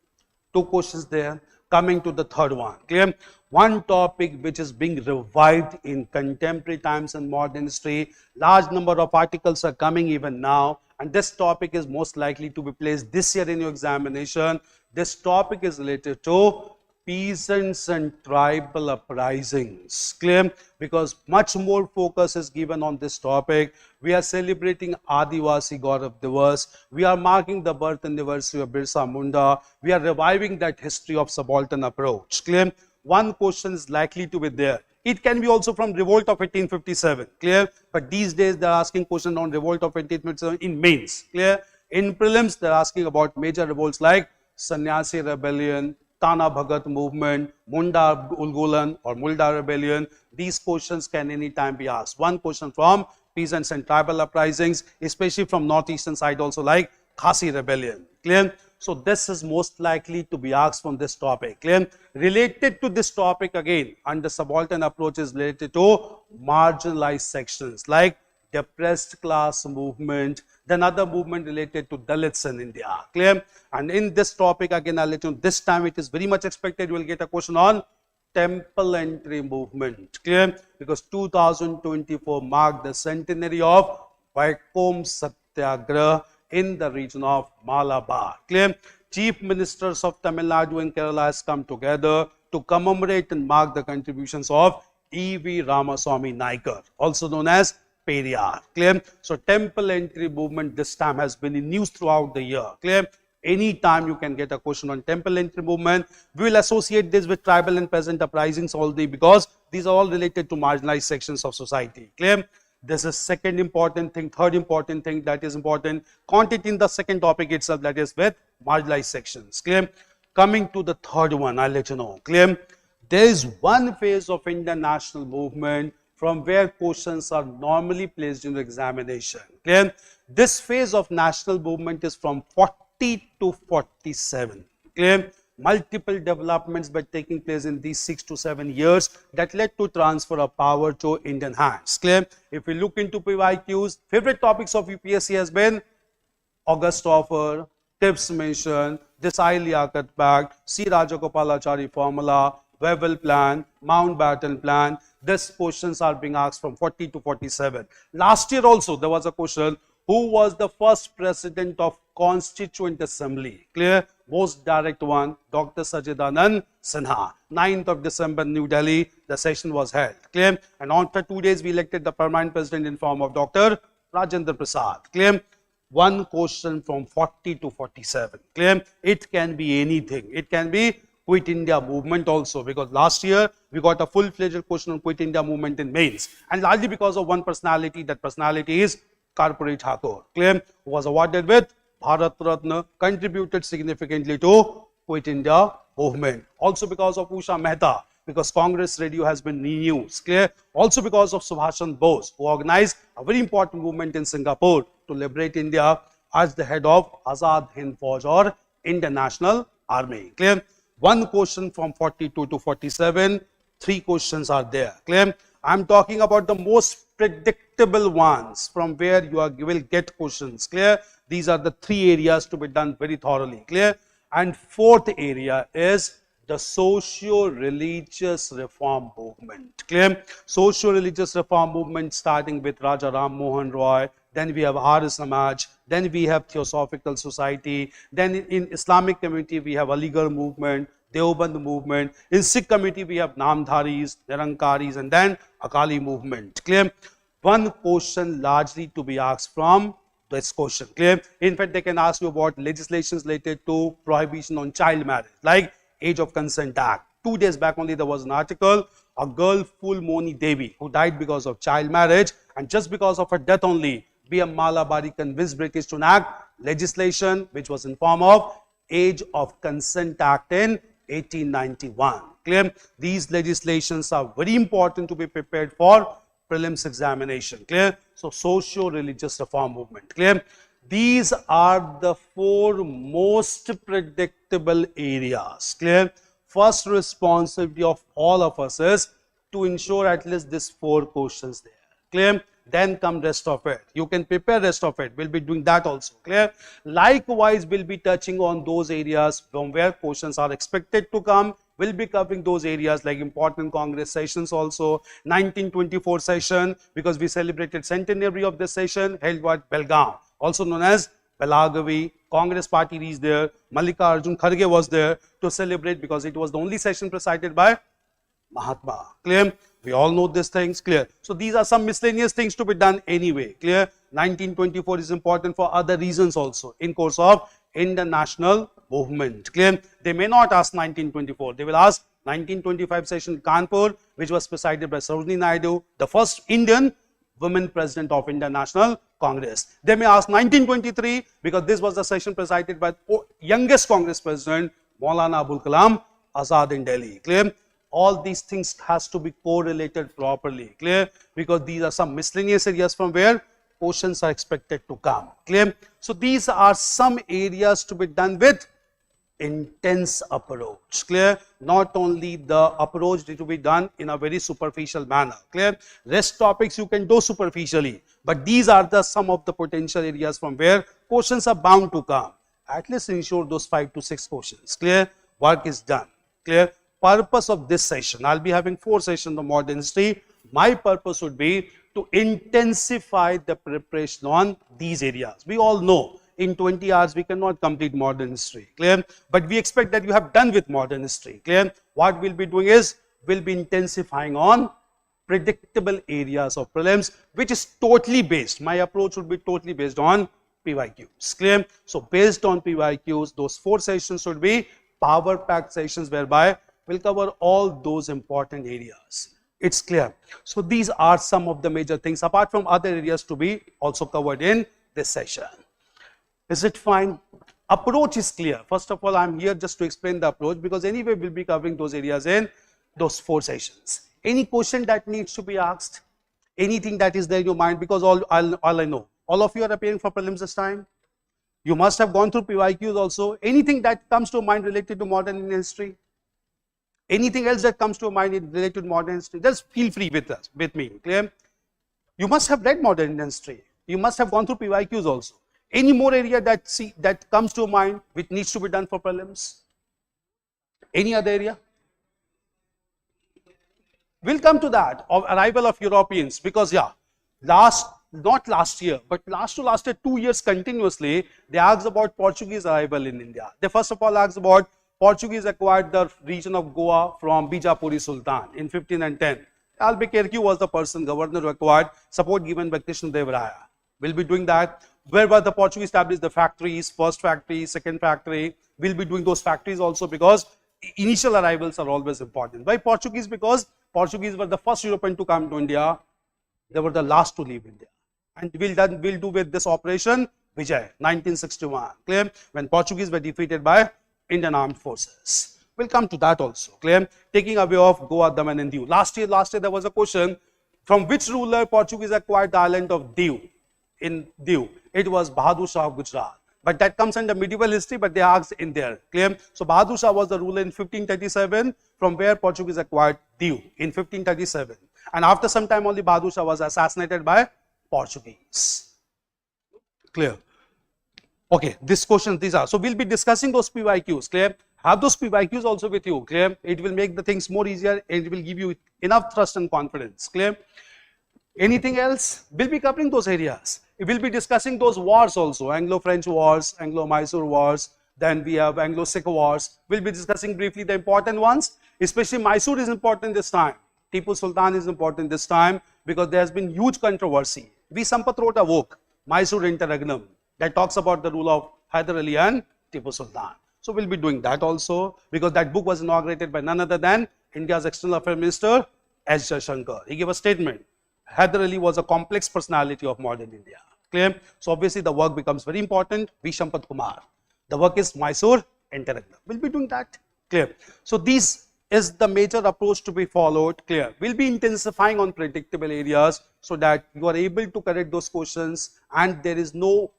2 questions there. Coming to the third one. Clear? One topic which is being revived in contemporary times and modern history. Large number of articles are coming even now, and this topic is most likely to be placed this year in your examination. This topic is related to peasants and tribal uprisings. Clear? Because much more focus is given on this topic. We are celebrating Adivasi Gaurav Divas. We are marking the birth anniversary of Birsa Munda. We are reviving that history of subaltern approach. Clear? One question is likely to be there. It can be also from revolt of 1857. Clear? But these days they are asking questions on revolt of 1857 in mains. Clear? In prelims they are asking about major revolts like Sannyasi Rebellion, Tana Bhagat movement, Munda Ulgulan or Mulda Rebellion. These questions can anytime be asked. One question from peasants and tribal uprisings, especially from northeastern side also like Khasi Rebellion. Clear? So this is most likely to be asked from this topic. Clear? Related to this topic again, under subaltern approach is related to marginalized sections like depressed class movement, then other movement related to Dalits in India. Clear? And in this topic again, I'll let you know, this time it is very much expected you will get a question on temple entry movement. Clear? Because 2024 marked the centenary of Vaikom Satyagraha in the region of Malabar. Clear? Chief ministers of Tamil Nadu and Kerala has come together to commemorate and mark the contributions of E.V. Ramaswamy Naikar, also known as Periyar. Clear? So temple entry movement this time has been in news throughout the year. Clear? Anytime you can get a question on temple entry movement. We will associate this with tribal and peasant uprisings all day because these are all related to marginalized sections of society. Clear? This is second important thing. Third important thing that is important, content in the second topic itself, that is with marginalized sections. Clear? Coming to the third one, I'll let you know. Clear? There is one phase of Indian national movement from where questions are normally placed in the examination. Clear? This phase of national movement is from 40 to 47. Clear? Multiple developments were taking place in these 6 to 7 years that led to transfer of power to Indian hands. Clear? If we look into PYQs, favorite topics of UPSC has been August offer, tips mention, Desai Liaquat Pact, C. Rajagopalachari formula, Wavell plan, Mountbatten plan. These questions are being asked from 40 to 47. Last year also there was a question, who was the first president of Constituent Assembly? Clear? Most direct one, Dr. Sajidanand Sinha. 9th of December, New Delhi, the session was held. Clear? And after 2 days, we elected the permanent president in form of Dr. Rajendra Prasad. Clear? One question from 40 to 47. Clear? It can be anything. It can be Quit India movement also, because last year we got a full-fledged question on Quit India movement in mains, and largely because of one personality. That personality is Karpuri Thakur. Clear? Who was awarded with Bharat Ratna, contributed significantly to Quit India movement. Also because of Usha Mehta, because Congress radio has been renewed. Clear? Also because of Subhash Chandra Bose, who organized a very important movement in Singapore to liberate India as the head of Azad Hind Fauj or Indian National Army. Clear? One question from 42 to 47. 3 questions are there. Clear? I am talking about the most predictable ones from where you will get questions. Clear? These are the 3 areas to be done very thoroughly. Clear? And fourth area is the socio-religious reform movement. Clear? Socio-religious reform movement starting with Raja Ram Mohan Roy, then we have Arya Samaj, then we have Theosophical Society, then in Islamic community we have Aligarh movement, Deoband movement, in Sikh community we have Namdharis, Nirankaris, and then Akali movement. Clear? One question largely to be asked from this question. Clear? In fact, they can ask you about legislations related to prohibition on child marriage, like Age of Consent Act. 2 days back only there was an article, a girl Phul Moni Devi, who died because of child marriage, and just because of her death only, B.M. Malabari convinced British to enact legislation which was in form of Age of Consent Act in 1891. Clear? These legislations are very important to be prepared for prelims examination. Clear? So socio-religious reform movement. Clear? These are the 4 most predictable areas. Clear? First responsibility of all of us is to ensure at least these 4 questions there. Clear? Then come rest of it. You can prepare rest of it. We'll be doing that also. Clear? Likewise, we'll be touching on those areas from where questions are expected to come. We'll be covering those areas like important Congress sessions also. 1924 session, because we celebrated centenary of this session held at Belgaum. also known as Belagavi. Congress party reached there. Mallikarjun Kharge was there to celebrate because it was the only session presided by Mahatma. Clear? We all know these things. Clear? So these are some miscellaneous things to be done anyway. Clear? 1924 is important for other reasons also in course of Indian national movement. Clear? They may not ask 1924. They will ask 1925 session Kanpur, which was presided by Sarojini Naidu, the first Indian women president of Indian National Congress. They may ask 1923 because this was the session presided by youngest Congress president Maulana Abul Kalam Azad in Delhi. Clear? All these things has to be correlated properly. Clear? Because these are some miscellaneous areas from where questions are expected to come. Clear? So these are some areas to be done with intense approach. Clear? Not only the approach to be done in a very superficial manner. Clear? Rest topics you can do superficially, but these are the some of the potential areas from where questions are bound to come. At least ensure those 5 to 6 questions. Clear? Work is done. Clear? Purpose of this session, I'll be having 4 sessions of modern history. My purpose would be to intensify the preparation on these areas. We all know in 20 hours we cannot complete modern history. Clear? But we expect that you have done with modern history. Clear? What we'll be doing is we'll be intensifying on predictable areas of prelims, which is totally based. My approach would be totally based on PYQs. Clear? So based on PYQs, those 4 sessions should be power packed sessions whereby we'll cover all those important areas. It's clear. So these are some of the major things apart from other areas to be also covered in this session. Is it fine? Approach is clear. First of all, I'm here just to explain the approach because anyway we'll be covering those areas in those 4 sessions. Any question that needs to be asked? Anything that is there in your mind? Because all I know, all of you are appearing for prelims this time. You must have gone through PYQs also. Anything that comes to mind related to modern Indian history? Anything else that comes to mind related to modern history? Just feel free with me. Clear? You must have read modern Indian history. You must have gone through PYQs also. Any more area that comes to mind which needs to be done for prelims? Any other area? We'll come to that of arrival of Europeans because yeah, not last year, but last 2 years continuously, they asked about Portuguese arrival in India. They first of all asked about Portuguese acquired the region of Goa from Bijapuri Sultan in 1510. Albuquerque was the person, governor who acquired, support given by Krishna Deva Raya. We'll be doing that. Where were the Portuguese established the factories, first factory, second factory? We'll be doing those factories also because initial arrivals are always important. Why Portuguese? Because Portuguese were the first European to come to India. They were the last to leave India. And we'll do with this operation Vijay, 1961. Clear? When Portuguese were defeated by Indian armed forces. We'll come to that also. Clear? Taking away of Goa, Daman and Diu. Last year there was a question from which ruler Portuguese acquired the island of Diu? In Diu, it was Bahadur Shah of Gujarat. But that comes under medieval history, but they asked in there. Clear? So Bahadur Shah was the ruler in 1537 from where Portuguese acquired Diu in 1537. And after some time only Bahadur Shah was assassinated by Portuguese. Clear? Okay, this question, these are. So we'll be discussing those PYQs. Clear? Have those PYQs also with you. Clear? It will make the things more easier and it will give you enough trust and confidence. Clear? Anything else? We'll be covering those areas. We'll be discussing those wars also. Anglo-French wars, Anglo-Mysore wars, then we have Anglo-Sikh wars. We'll be discussing briefly the important ones. Especially Mysore is important this time. Tipu Sultan is important this time because there has been huge controversy. V. Sampath wrote a book, Mysore Interregnum, that talks about the rule of Hyder Ali and Tipu Sultan. So we'll be doing that also because that book was inaugurated by none other than India's External Affairs Minister S. Jaishankar. He gave a statement. Hyder Ali was a complex personality of modern India. Clear? So obviously the work becomes very important. V. Sampath Kumar. The work is Mysore Interregnum. We'll be doing that. Clear? So this is the major approach to be followed. Clear? We'll be intensifying on predictable areas so that you are able to correct those questions and there is no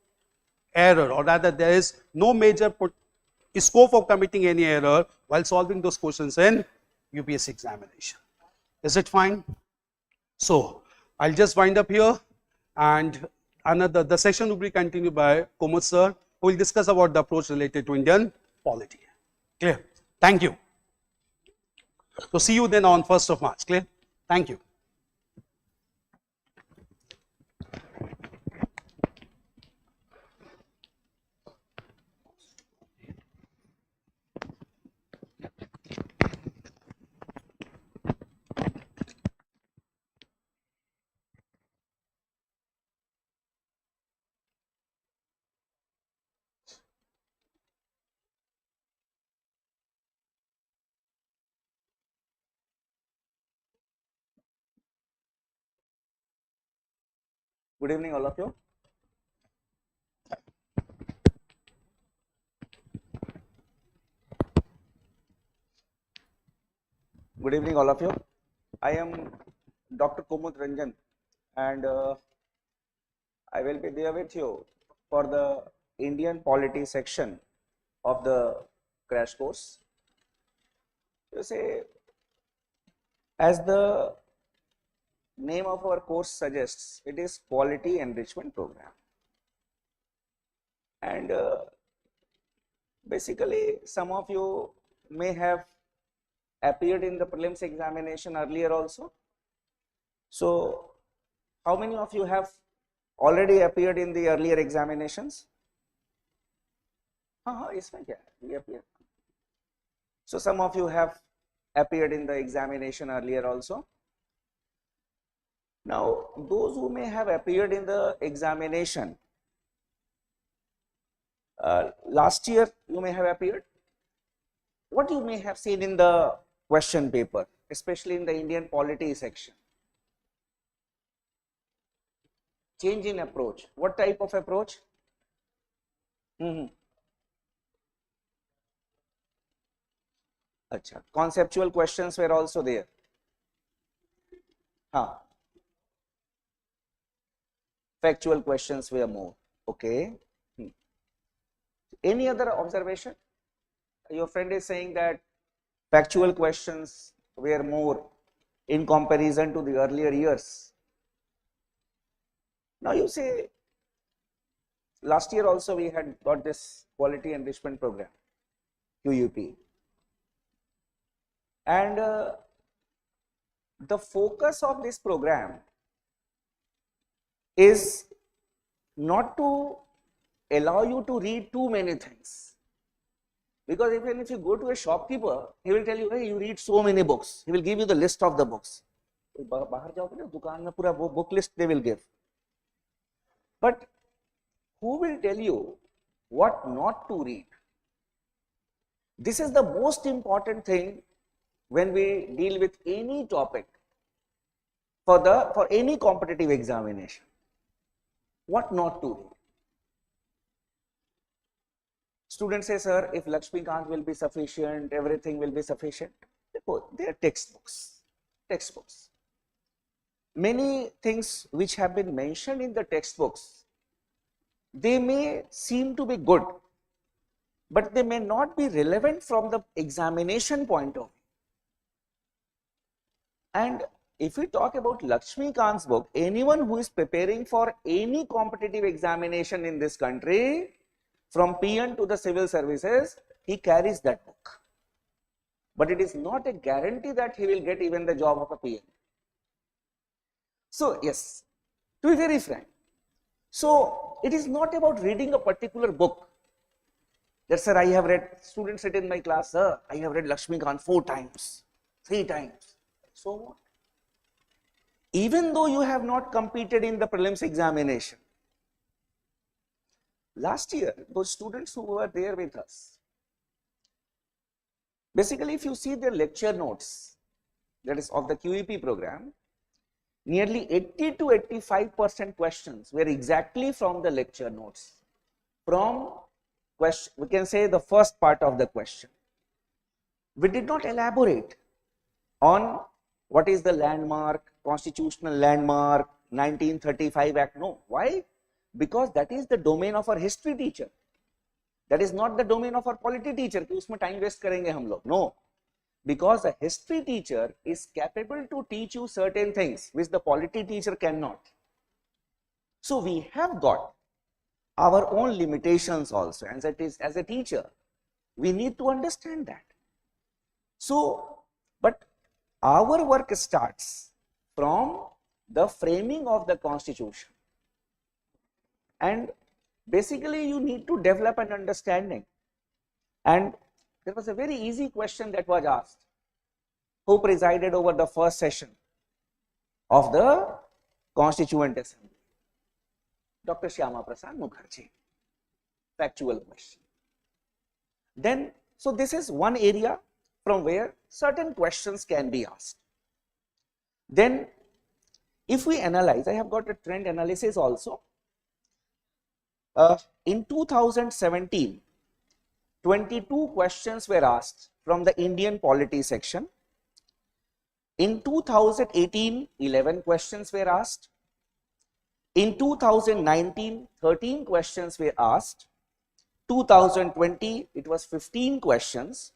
error, or rather there is no major scope of committing any error while solving those questions in UPSC examination. Is it fine? So I'll just wind up here and the session will be continued by Kumud sir, who will discuss about the approach related to Indian polity. Clear? Thank you. So see you then on 1st of March. Clear? Thank you. Good evening, all of you. Good evening, all of you. I am Dr. Shubhra Ranjan, and I will be there with you for the Indian polity section of the crash course. You see, as the name of our course suggests, it is Polity Enrichment Program. And basically, some of you may have appeared in the prelims examination earlier also. So, how many of you have already appeared in the earlier examinations? इसमें क्या है? We appear. So, some of you have appeared in the examination earlier also. Now, those who may have appeared in the examination, last year you may have appeared. What you may have seen in the question paper, especially in the Indian polity section? Change in approach. What type of approach? Achha. Conceptual questions were also there. Factual questions were more. Okay. Any other observation? Your friend is saying that factual questions were more in comparison to the earlier years. Now you say, last year also we had got this Quality Enrichment Program, QEP. And the focus of this program is not to allow you to read too many things. Because even if you go to a shopkeeper, he will tell you, hey, you read so many books. He will give you the list of the books. बाहर जाओगे ना दुकान में पूरा वो book list they will give. But who will tell you what not to read? This is the most important thing when we deal with any topic for any competitive examination. What not to read? Students say, sir, if Lakshmikant will be sufficient, everything will be sufficient. They are textbooks. Many things which have been mentioned in the textbooks, they may seem to be good, but they may not be relevant from the examination point of view. And if we talk about Lakshmikant's book, anyone who is preparing for any competitive examination in this country, from PN to the civil services, he carries that book. But it is not a guarantee that he will get even the job of a PN. So, yes, to be very frank, so it is not about reading a particular book. That, sir, I have read, students sit in my class, sir, I have read Lakshmikant 4 times, 3 times. So what? Even though you have not competed in the prelims examination, last year, those students who were there with us, basically if you see their lecture notes, that is of the QEP program, nearly 80 to 85% questions were exactly from the lecture notes. From question, we can say the first part of the question. We did not elaborate on what is the landmark, constitutional landmark, 1935 Act. No. Why? Because that is the domain of our history teacher. That is not the domain of our polity teacher. कि उसमें time waste करेंगे हम लोग. No. Because a history teacher is capable to teach you certain things which the polity teacher cannot. So we have got our own limitations also, and that is, as a teacher, we need to understand that. So, but our work starts from the framing of the constitution, and basically you need to develop an understanding. And there was a very easy question that was asked. Who presided over the first session of the Constituent Assembly? Dr. Shyama Prasad Mukherjee. Factual question. Then, so this is one area from where certain questions can be asked. Then If we analyze, I have got a trend analysis also. In 2017, 22 questions were asked from the Indian polity section. In 2018, 11 questions were asked. In 2019, 13 questions were asked. 2020, it was 15 questions.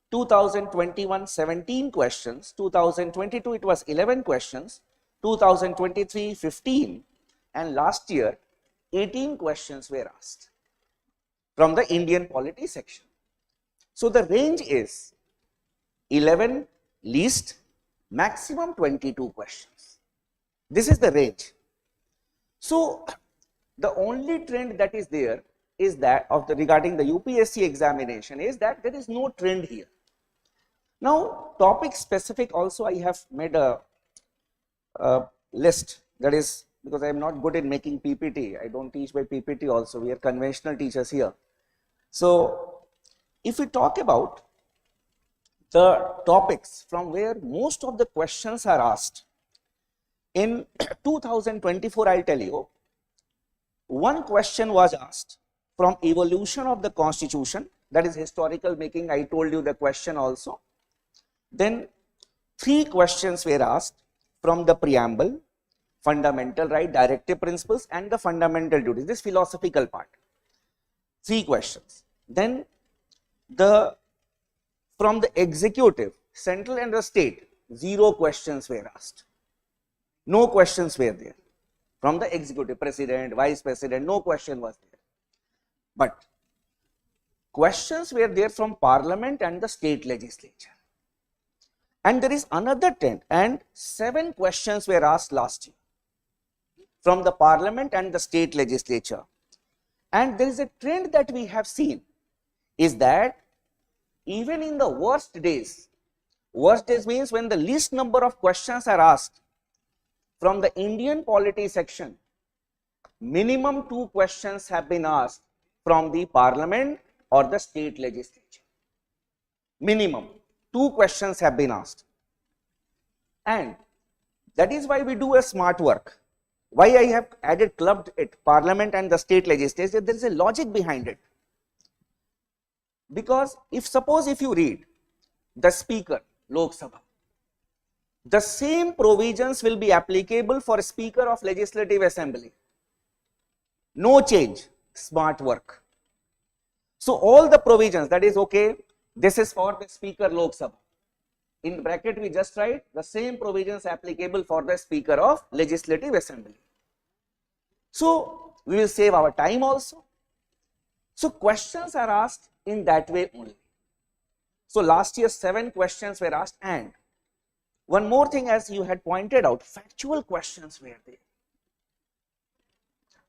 2021, 17 questions. 2022, it was 11 questions. 2023, 15. And last year, 18 questions were asked from the Indian polity section. So the range is 11 least, maximum 22 questions. This is the range. So the only trend that is there is that of the regarding the UPSC examination is that there is no trend here. Now topic specific also I have made a list, that is because I am not good in making PPT. I don't teach by PPT also, we are conventional teachers here. So if we talk about the topics from where most of the questions are asked, in 2024, I'll tell you, one question was asked from evolution of the constitution, that is historical making, I told you the question also. Then 3 questions were asked from the preamble, fundamental right, directive principles and the fundamental duties, this philosophical part, 3 questions. Then from the executive, central and the state, 0 questions were asked. No questions were there. From the executive, president, vice president, no question was there. But questions were there from parliament and the state legislature. And there is another trend, and 7 questions were asked last year from the parliament and the state legislature. And there is a trend that we have seen is that even in the worst days means when the least number of questions are asked from the Indian polity section, minimum 2 questions have been asked from the parliament or the state legislature. Minimum 2 questions have been asked. And that is why we do a smart work. Why I have added clubbed it, parliament and the state legislature, there is a logic behind it. Because suppose if you read the speaker, Lok Sabha, the same provisions will be applicable for speaker of legislative assembly. No change, smart work. So all the provisions, that is okay, this is for the speaker Lok Sabha. In bracket we just write the same provisions applicable for the speaker of legislative assembly. So we will save our time also. So questions are asked in that way only. So last year 7 questions were asked, and one more thing, as you had pointed out, factual questions were there.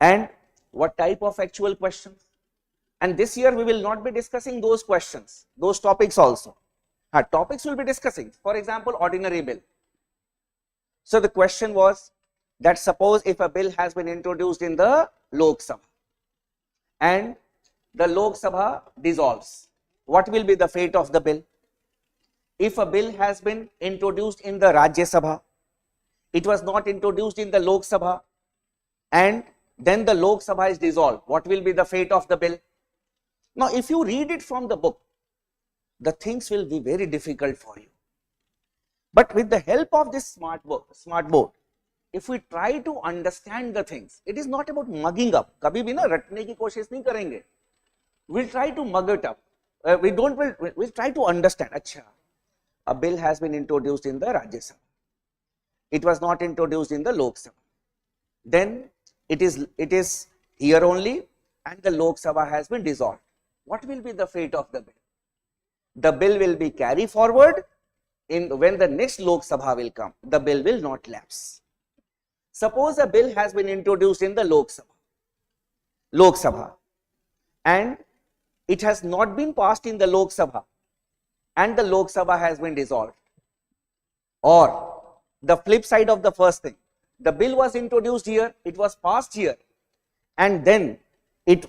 And what type of factual questions? And this year we will not be discussing those questions, those topics also. Topics will be discussing, for example, ordinary bill. So the question was that suppose if a bill has been introduced in the Lok Sabha and the Lok Sabha dissolves, what will be the fate of the bill? If a bill has been introduced in the Rajya Sabha, it was not introduced in the Lok Sabha, and then the Lok Sabha is dissolved, what will be the fate of the bill? Now if you read it from the book, the things will be very difficult for you. But with the help of this smart board, if we try to understand the things, it is not about mugging up. Kabhi bhi na ratne ki koshish nahi karenge. We'll try to mug it up. We'll try to understand. Achha, a bill has been introduced in the Rajya Sabha. It was not introduced in the Lok Sabha. Then it is here only, and the Lok Sabha has been dissolved. What will be the fate of the bill? The bill will be carried forward when the next Lok Sabha will come. The bill will not lapse. Suppose a bill has been introduced in the Lok Sabha and it has not been passed in the Lok Sabha and the Lok Sabha has been dissolved. Or the flip side of the first thing, the bill was introduced here, it was passed here, and then it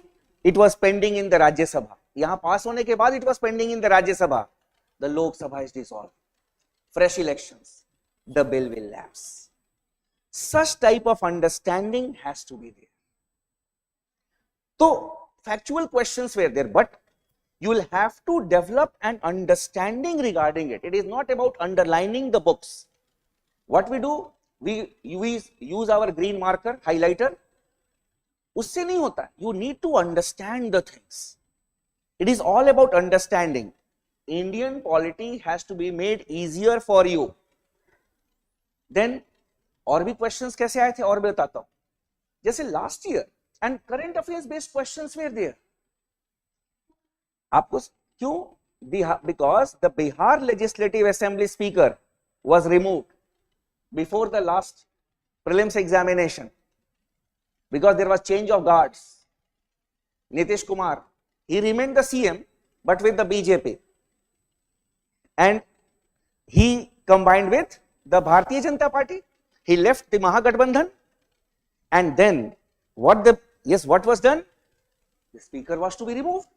was pending in the Rajya Sabha. यहाँ पास होने के बाद it was pending in the Rajya Sabha. The Lok Sabha is dissolved. Fresh elections. The bill will lapse. Such type of understanding has to be there. So factual questions were there, but you will have to develop an understanding regarding it. It is not about underlining the books. What we do, we use our green marker, highlighter. Usse nahi hota. You need to understand the things. It is all about understanding. Indian polity has to be made easier for you. Then और भी questions कैसे आए थे और भी बताता हूँ. जैसे last year and current affairs based questions were there. आपको क्यों? Because the Bihar Legislative Assembly Speaker was removed before the last prelims examination because there was change of guards. Nitish Kumar, he remained the CM but with the BJP, and he combined with the Bharatiya Janata Party. He left the Mahagathbandhan, and then what was done? The speaker was to be removed.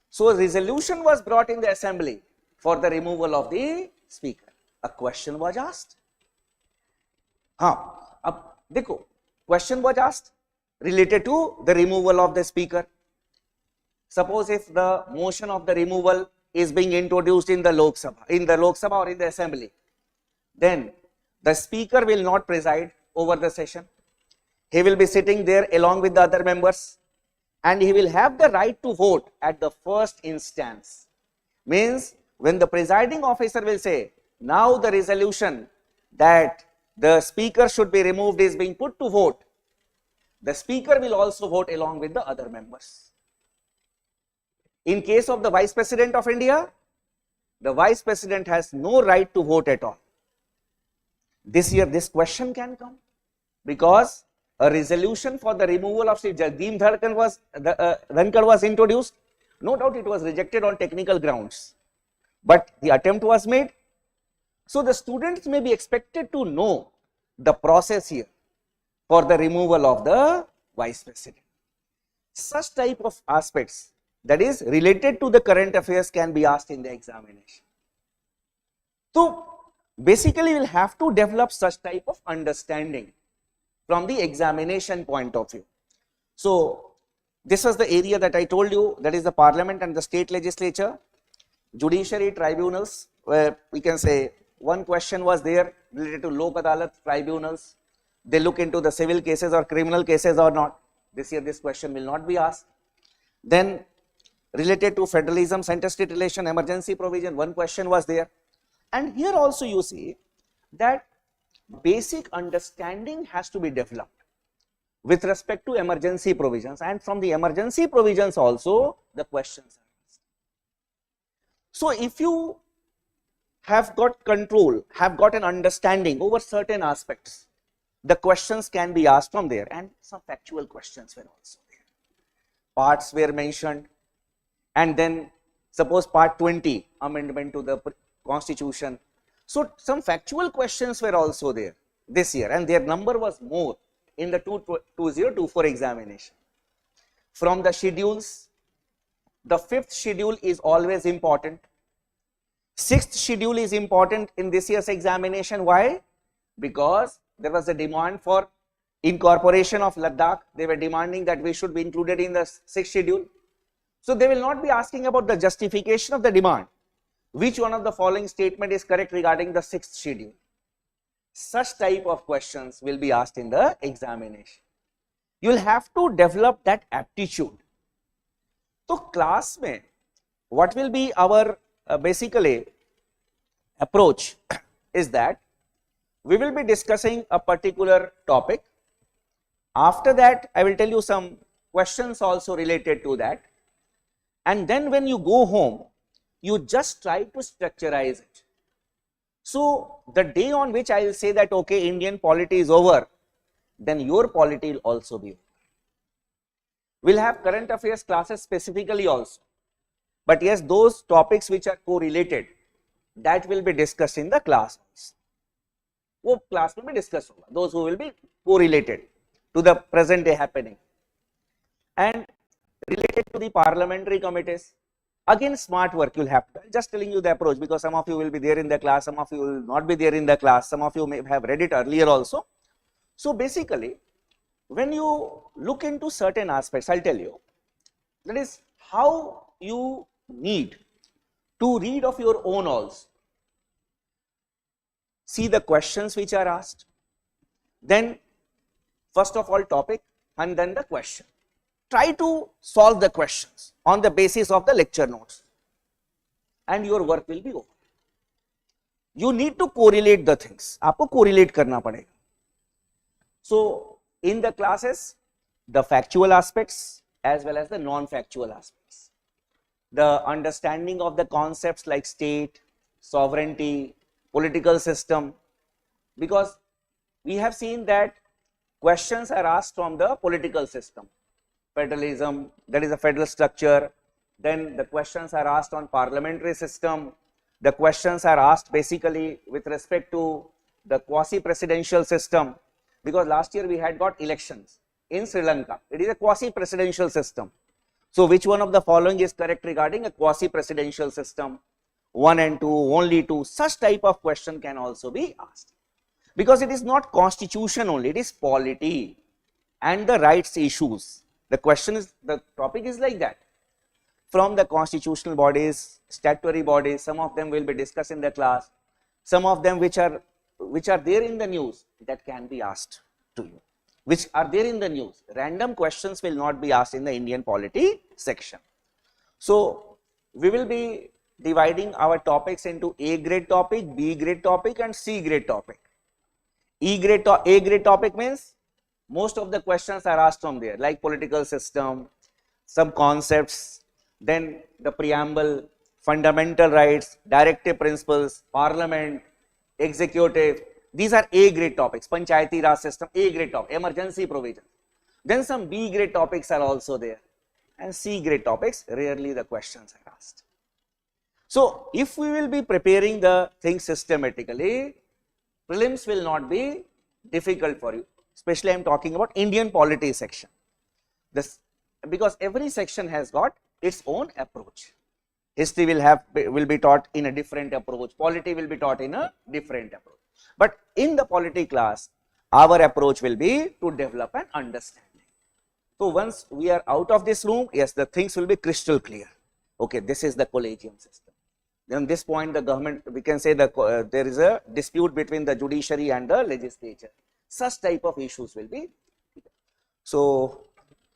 So a resolution was brought in the assembly for the removal of the speaker. A question was asked. अब देखो, question was asked related to the removal of the speaker. Suppose if the motion of the removal is being introduced in the Lok Sabha or in the assembly, then the speaker will not preside over the session. He will be sitting there along with the other members, and he will have the right to vote at the first instance. Means when the presiding officer will say, now the resolution that the speaker should be removed is being put to vote, the speaker will also vote along with the other members. In case of the Vice President of India, the Vice President has no right to vote at all. This year this question can come because a resolution for the removal of Sri Jagdeep Dhankar was introduced. No doubt it was rejected on technical grounds, but the attempt was made. So the students may be expected to know the process here for the removal of the Vice President. Such type of aspects that is related to the current affairs can be asked in the examination. So basically we will have to develop such type of understanding from the examination point of view. So this was the area that I told you, that is the parliament and the state legislature, judiciary tribunals, where we can say one question was there related to Lok Adalat tribunals. They look into the civil cases or criminal cases or not. This year this question will not be asked. Then related to federalism, center-state relation, emergency provision, one question was there. And here also you see that basic understanding has to be developed with respect to emergency provisions, and from the emergency provisions also the questions are asked. So if you have got control, have got an understanding over certain aspects, the questions can be asked from there, and some factual questions were also there. Parts were mentioned, and then suppose part 20, amendment to the constitution. So some factual questions were also there this year, and their number was more in the 2024 examination. From the schedules, the 5th schedule is always important. 6th schedule is important in this year's examination. Why? Because there was a demand for incorporation of Ladakh. They were demanding that we should be included in the 6th schedule. So they will not be asking about the justification of the demand. Which one of the following statement is correct regarding the 6th schedule? Such type of questions will be asked in the examination. You will have to develop that aptitude. So class mein, what will be our basically approach is that we will be discussing a particular topic. After that, I will tell you some questions also related to that. And then when you go home, you just try to structurize it. So the day on which I will say that okay, Indian polity is over, then your polity will also be over. We'll have current affairs classes specifically also. But yes, those topics which are correlated, that will be discussed in the class. वो class will be discussed, those who will be correlated to the present day happening. And related to the parliamentary committees, again smart work you'll have to. Just telling you the approach, because some of you will be there in the class, some of you will not be there in the class, some of you may have read it earlier also. So basically, when you look into certain aspects, I'll tell you, that is how you need to read of your own also. See the questions which are asked, then first of all topic and then the question. Try to solve the questions on the basis of the lecture notes and your work will be over. You need to correlate the things. आपको correlate करना पड़ेगा. So in the classes, the factual aspects as well as the non-factual aspects, the understanding of the concepts like state, sovereignty, political system, because we have seen that questions are asked from the political system, federalism, that is a federal structure, then the questions are asked on parliamentary system, the questions are asked basically with respect to the quasi-presidential system, because last year we had got elections in Sri Lanka. It is a quasi-presidential system. So which one of the following is correct regarding a quasi-presidential system? 1 and 2, only 2, such type of question can also be asked. Because it is not constitution only, it is polity and the rights issues. The question is, the topic is like that. From the constitutional bodies, statutory bodies, some of them will be discussed in the class, some of them which are there in the news, that can be asked to you, which are there in the news. Random questions will not be asked in the Indian polity section. So we will be dividing our topics into A grade topic, B grade topic and C grade topic. A grade topic means most of the questions are asked from there, like political system, some concepts, then the preamble, fundamental rights, directive principles, parliament, executive. These are A grade topics. Panchayati Raj system, A grade topic, emergency provision. Then some B grade topics are also there, and C grade topics, rarely the questions are asked. So if we will be preparing the things systematically, prelims will not be difficult for you. Especially I am talking about Indian polity section. This, because every section has got its own approach. History will be taught in a different approach. Polity will be taught in a different approach. But in the polity class, our approach will be to develop an understanding. So once we are out of this room, yes, the things will be crystal clear. Okay, this is the collegium system. Then this point, the government, we can say that there is a dispute between the judiciary and the legislature. Such type of issues will be. So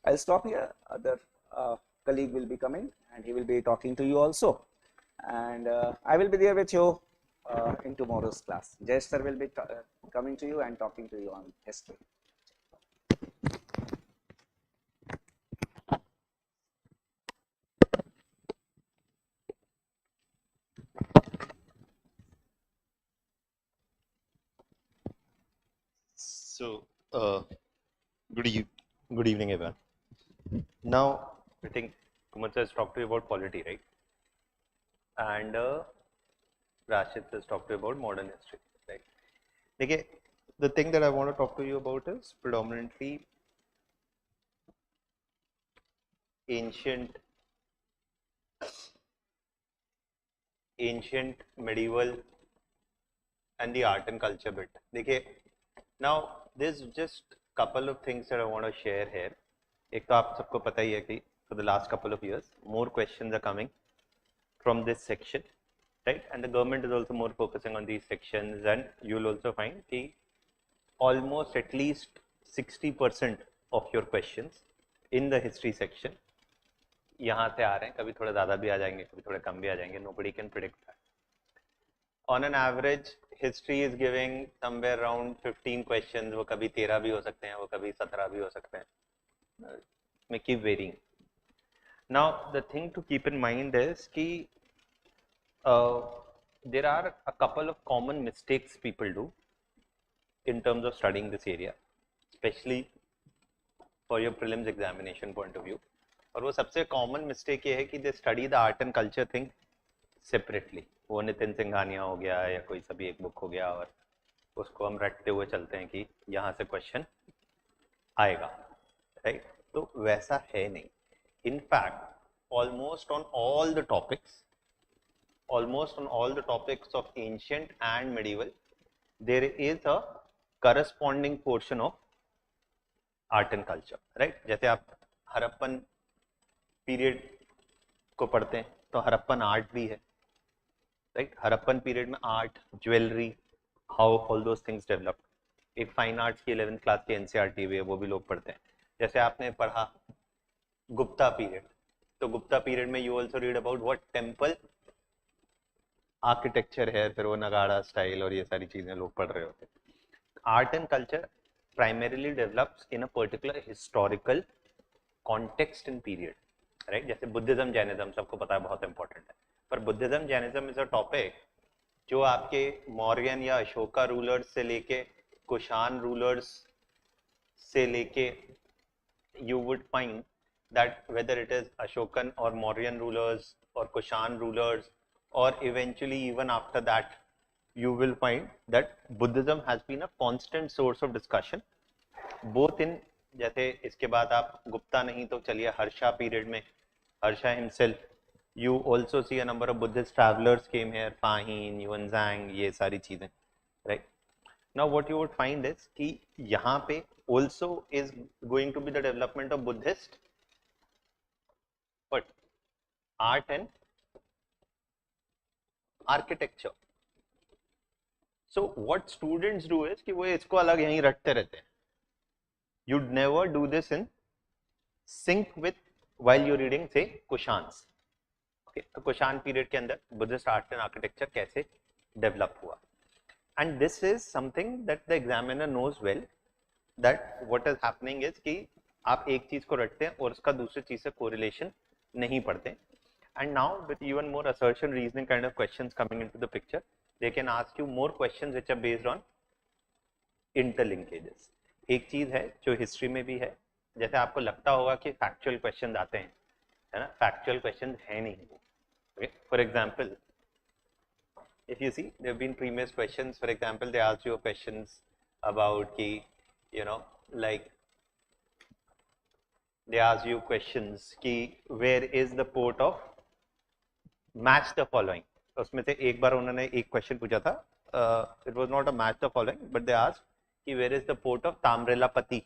I'll stop here. Other colleague will be coming and he will be talking to you also. And I will be there with you in tomorrow's class. Jay sir will be coming to you and talking to you on history. So, good evening, everyone. Now, I think Kumar has talked to you about polity, right? And Rashid has talked to you about modern history, right? Okay, the thing that I want to talk to you about is predominantly ancient, medieval, and the art and culture bit. Okay, now there's just couple of things that I want to share here. एक तो आप सबको पता ही है कि for the last couple of years, more questions are coming from this section, right? And the government is also more focusing on these sections, and you will also find कि almost at least 60% of your questions in the history section यहाँ से आ रहे हैं. कभी थोड़ा ज़्यादा भी आ जाएंगे, कभी थोड़ा कम भी आ जाएंगे. Nobody can predict that. On an average, history is giving somewhere around 15 questions. वो कभी 13 भी हो सकते हैं, वो कभी 17 भी हो सकते हैं. May keep varying. Now, the thing to keep in mind is कि there are a couple of common mistakes people do in terms of studying this area, especially for your prelims examination point of view. और वो सबसे common mistake ये है कि they study the art and culture thing separately. वो नितिन सिंघानिया हो गया या कोई सभी एक बुक हो गया और उसको हम रटते हुए चलते हैं कि यहाँ से क्वेश्चन आएगा, राइट? तो वैसा है नहीं. In fact, almost on all the topics of ancient and medieval, there is a corresponding portion of art and culture, right. जैसे आप हड़प्पन पीरियड को पढ़ते हैं तो हड़प्पन आर्ट भी है, राइट। हड़प्पन पीरियड में art, jewellery, how all those things developed. एक फाइन आर्ट्स की 11th क्लास की एनसीईआरटी भी है, वो भी लोग पढ़ते हैं। जैसे आपने पढ़ा गुप्ता पीरियड, तो गुप्ता पीरियड में you also read about what temple architecture है, फिर वो नगाड़ा स्टाइल और ये सारी चीजें लोग पढ़ रहे होते हैं। Art and culture primarily develops in a particular historical context and period, right. जैसे बुद्धिज्म, जैनिज्म सबको पता है बहुत इंपॉर्टेंट है, पर Buddhism Jainism is a topic जो आपके मौर्यन या अशोका रूलर्स से लेके कुषाण रूलर्स से लेके you would find that whether it is Ashokan or Mauryan rulers or Kushan rulers or eventually even after that you will find that Buddhism has been a constant source of discussion both in, जैसे इसके बाद आप गुप्ता नहीं तो चलिए Harsha period में Harsha himself, you also see a number of Buddhist travelers came here, Fahin, Yuanzhang, ये सारी चीजें, right। Now what you would find is कि यहाँ पे also is going to be the development of Buddhist but art and architecture. So what students do is कि वो इसको अलग यहीं रटते रहते हैं. You'd never do this in sync with while you're reading say Kushans. Okay, तो Kushan period के अंदर बुद्धिस्ट आर्ट एंड आर्किटेक्चर कैसे डेवलप हुआ, and this is something that the examiner knows well that what is happening इज कि आप एक चीज को रटते हैं और उसका दूसरी चीज से कोरिलेशन नहीं पढ़ते। And now with even more assertion reasoning kind of questions coming into the picture, they can ask you more questions which are based on interlinkages. एक चीज है जो हिस्ट्री में भी है, जैसे आपको लगता होगा कि फैक्चुअल क्वेश्चन आते हैं, है ना, फैक्चुअल क्वेश्चन है नहीं वो। For example, if you see there have been previous questions, for example they ask you questions about ki, you know, like they ask you questions ki where is the port of, match the following। उसमें से एक बार उन्होंने एक question पूछा था, it was not a match the following but they asked कि where is the port of ताम्रलापति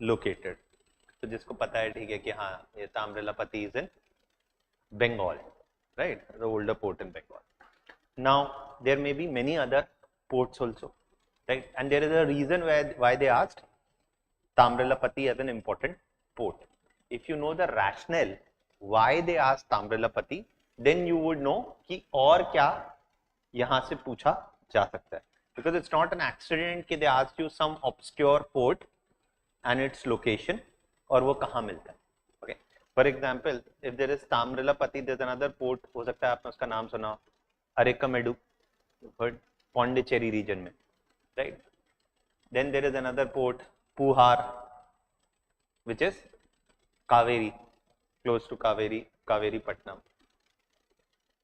located। तो जिसको पता है ठीक है कि हाँ ये ताम्रलापति is in Bengal, right, the older port in Bengal। Now there may be many other ports also, right, and there is a reason why they asked Tamralapati as an important port. If you know the rationale why they asked Tamralapati, then you would know कि और क्या यहाँ से पूछा जा सकता है, because it's not an accident कि they asked you some obscure port and its location और वो कहाँ मिलता है। okay, for example if there is Tamralapati, there's another port, हो सकता है आपने उसका नाम सुना Arekkamedu, Pondicherry region में, right? Then there is another port Puhar, which is Kaveri, close to Kaveri, Patnam.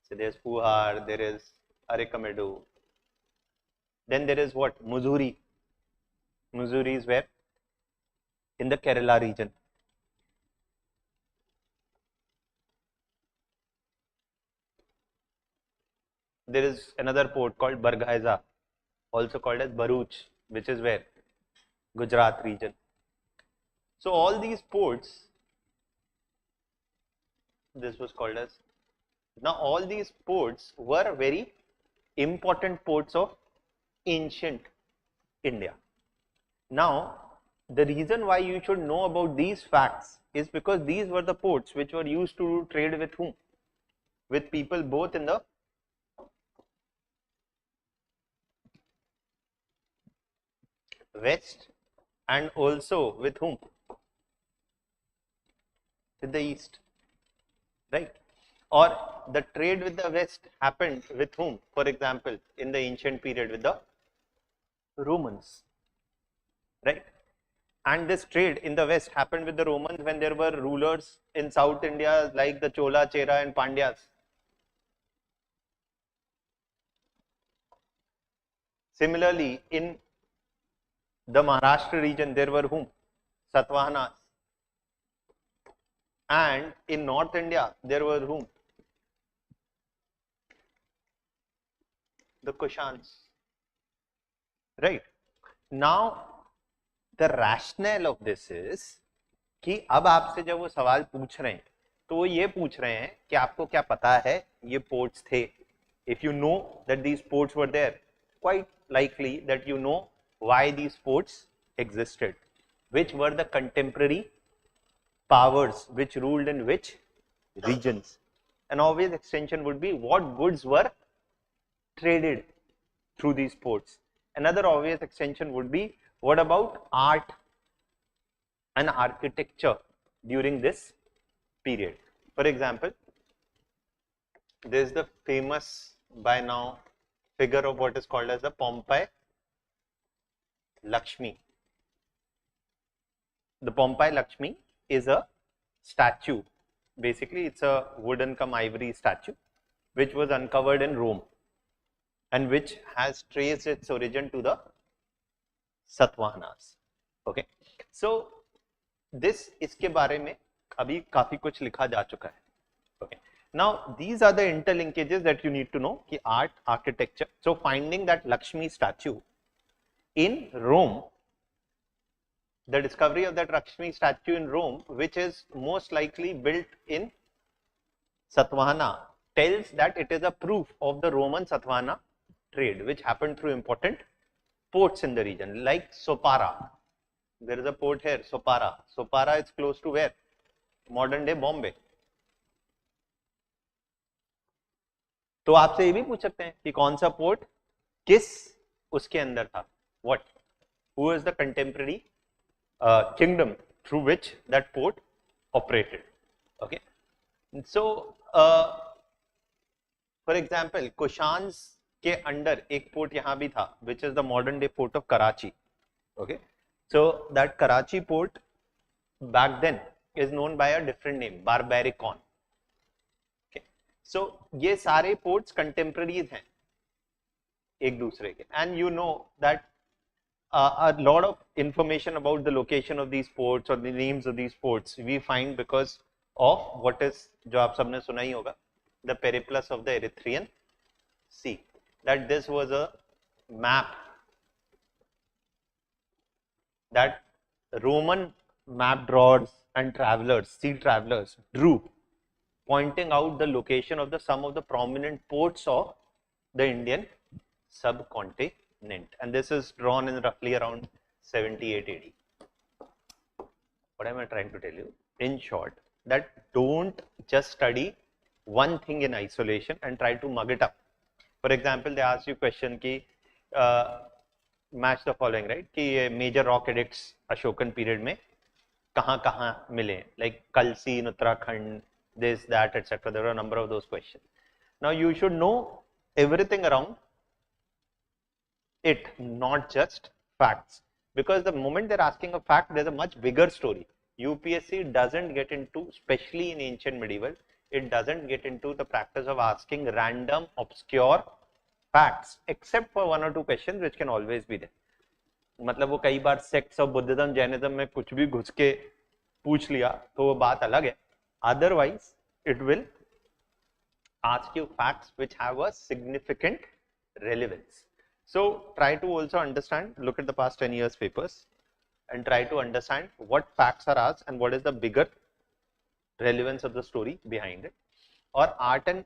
So there is Puhar, there is Arekkamedu. Then there is what? Mussoorie. Mussoorie is where? In the Kerala region. There is another port called Barghaiza, also called as Bharuch, which is where? Gujarat region. So all these ports, this was called as, now all these ports were very important ports of ancient India. Now the reason why you should know about these facts is because these were the ports which were used to trade with whom? With people both in the west and also with whom? With the east, right? Or the trade with the west happened with whom? For example, in the ancient period with the Romans, right? And this trade in the west happened with the Romans when there were rulers in South India like the Chola, Chera and Pandyas. Similarly, in the Maharashtra region there were whom? Satavahanas. And in North India there were whom? The Kushans, right? Now the rationale of this is कि अब आपसे जब वो सवाल पूछ रहे हैं तो वो ये पूछ रहे हैं कि आपको क्या पता है ये पोर्ट्स थे. If you know that these ports were there, quite likely that you know why these ports existed, which were the contemporary powers which ruled in which regions. An obvious extension would be what goods were traded through these ports. Another obvious extension would be what about art and architecture during this period. For example, there is the famous by now figure of what is called as the Pompeii Lakshmi. The Pompeii Lakshmi is a statue. Basically, it's a wooden cum ivory statue which was uncovered in Rome and which has traced its origin to the Satavahanas. Okay, so this इसके बारे में अभी काफी कुछ लिखा जा चुका है. Okay, now these are the interlinkages that you need to know कि art, architecture. So finding that Lakshmi statue in Rome, the discovery of that Lakshmi statue in Rome, which is most likely built in Satavahana, tells that it is a proof of the Roman Satavahana trade which happened through important ports in the region like Sopara. There is a port here, Sopara. Sopara is close to where? Modern day Bombay. तो आपसे ये भी पूछ सकते हैं कि कौन सा पोर्ट किस उसके अंदर था. What? Who is the contemporary kingdom through which that port operated? Okay. So, for example, Kushans के अंडर एक पोर्ट यहाँ भी था, which is the modern day port of Karachi. Okay. So that Karachi port back then is known by a different name, Barbaricon. Okay. So ये सारे ports contemporaries हैं एक दूसरे के, and you know that a lot of information about the location of these ports or the names of these ports we find because of what is जो आप सबने सुना ही होगा, the Periplus of the Erythraean Sea. That this was a map that Roman map drawers and travelers, sea travelers drew, pointing out the location of some of the prominent ports of the Indian subcontinent, and this is drawn in roughly around 78 AD. What am I trying to tell you? In short, that don't just study one thing in isolation and try to mug it up. For example, they ask you question ki match the following, right? कि major rock edicts Ashokan period में कहाँ मिले, like Kalsi in Uttarakhand, this, that, etc. There are a number of those questions. Now you should know everything around it, not just facts, because the moment they're asking a fact, there's a much bigger story. UPSC doesn't get into, especially in ancient medieval, it doesn't get into the practice of asking random obscure facts, except for one or two questions which can always be there. मतलब वो कई बार sects of Buddhism, Jainism में कुछ भी घुस के पूछ लिया तो वो बात अलग है. Otherwise, it will ask you facts which have a significant relevance. So try to also understand, look at the past 10 years papers and try to understand what facts are asked and what is the bigger relevance of the story behind it. और art and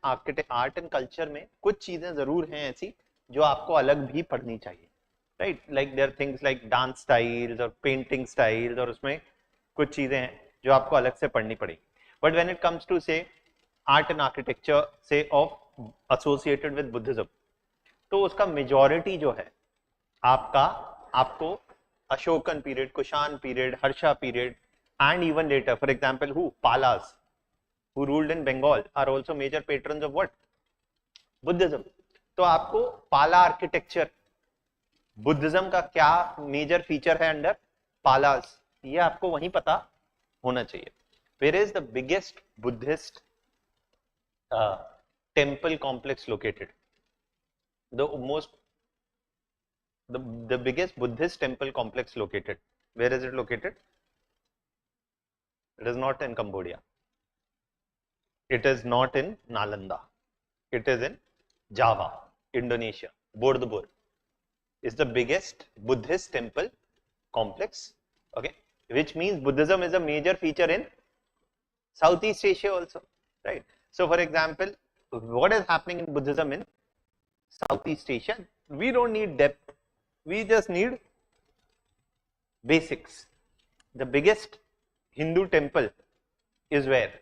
culture में कुछ चीजें जरूर हैं ऐसी जो आपको अलग भी पढ़नी चाहिए, right? Like there things like dance styles और पेंटिंग स्टाइल्स, और उसमें कुछ चीजें हैं जो आपको अलग से पढ़नी पड़ेगी. But when it comes to say art and architecture से ऑफ एसोसिएटेड विद बुद्धिज्म, तो उसका मेजॉरिटी जो है आपको Ashokan period, Kushan period, Harsha period and even later, for example, Palas, who ruled in Bengal, are also major patrons of what? Buddhism. तो आपको पाला architecture, Buddhism का क्या मेजर फीचर है अंडर पालास, ये आपको वहीं पता होना चाहिए. Where is the biggest Buddhist temple complex located? The biggest Buddhist temple complex located. Where is it located? It is not in Cambodia. It is not in Nalanda. It is in Java, Indonesia, Bordobor. is the biggest Buddhist temple complex, okay, which means Buddhism is a major feature in Southeast Asia also, right? So for example, what is happening in Buddhism in Southeast Asia? We don't need depth, we just need basics. The biggest Hindu temple is where?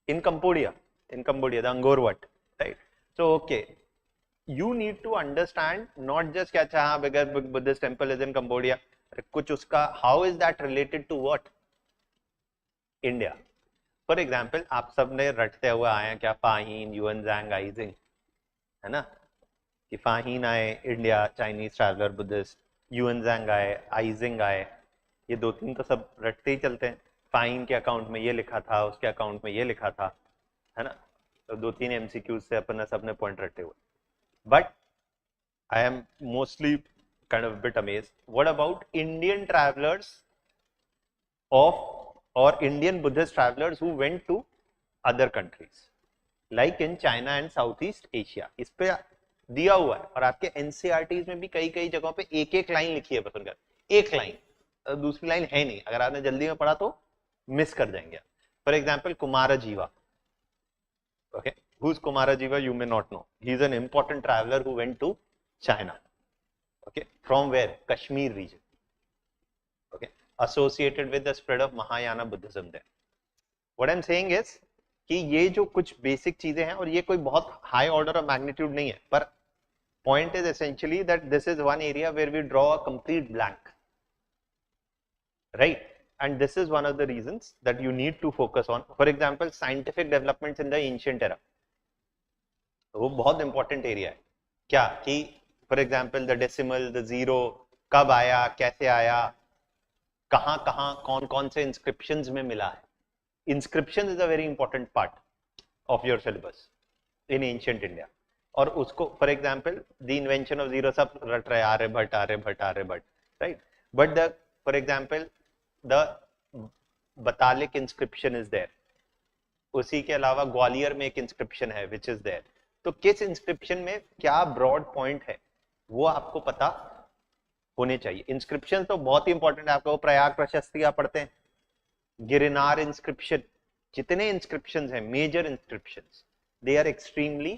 In Cambodia, the Angkor Wat, right? So okay, you need to understand not just कि अच्छा हाँ biggest Buddhist temple is in Cambodia, कुछ उसका how is that related to what? India. For example, आप सब ने रटते हुए आए हैं क्या फाहीन, युएनजांग, आइजिंग, है ना, कि फाहीन आए इंडिया, चाइनीज ट्रैवलर बुद्धिस्ट, युएनजांग आए, आइजिंग आए, ये दो तीन तो सब रटते ही चलते हैं, फाहीन के अकाउंट में ये लिखा था, उसके अकाउंट में ये लिखा था, है ना, तो दो तीन एमसीक्यूज से अपन सबने पॉइंट रटे हुए. But I am mostly kind of a bit amazed. What about Indian travelers or Indian Buddhist travelers who went to other countries like in China and Southeast Asia? इस पे दिया हुआ है और आपके NCERTs में भी कई कई जगहों पे एक एक लाइन लिखी है, बस उनका एक लाइन, दूसरी लाइन है नहीं, अगर आपने जल्दी में पढ़ा तो मिस कर जाएंगे. For example Kumarajiva, okay, who's Kumarajiva you may not know. He is an important traveler who went to China, okay, from where? Kashmir region, okay, associated with the spread of Mahayana Buddhism there. What I'm saying is कि ये जो कुछ basic चीजें हैं और ये कोई बहुत हाई ऑर्डर ऑफ मैग्नीट्यूड नहीं है, पर point is essentially that this is one area where we draw a complete blank, right? And this is one of the reasons that you need to focus on. For example, scientific developments in the ancient era, वो बहुत important area है. क्या कि for example the decimal, the zero कब आया, कैसे आया, कहाँ कहाँ कौन कौन से inscriptions में मिला है. Inscription is a very important part of your syllabus in ancient India. और उसको for example the invention of zero सब रट रहे Aryabhata, right? But the for example the Batalic inscription is there. उसी के अलावा ग्वालियर में एक inscription है which is there. तो किस inscription में क्या broad point है वो आपको पता होने चाहिए. inscription तो बहुत ही important है. आपको प्रयाग प्रशस्ति आप पढ़ते हैं, गिरनार inscription, जितने inscriptions हैं major inscriptions they are extremely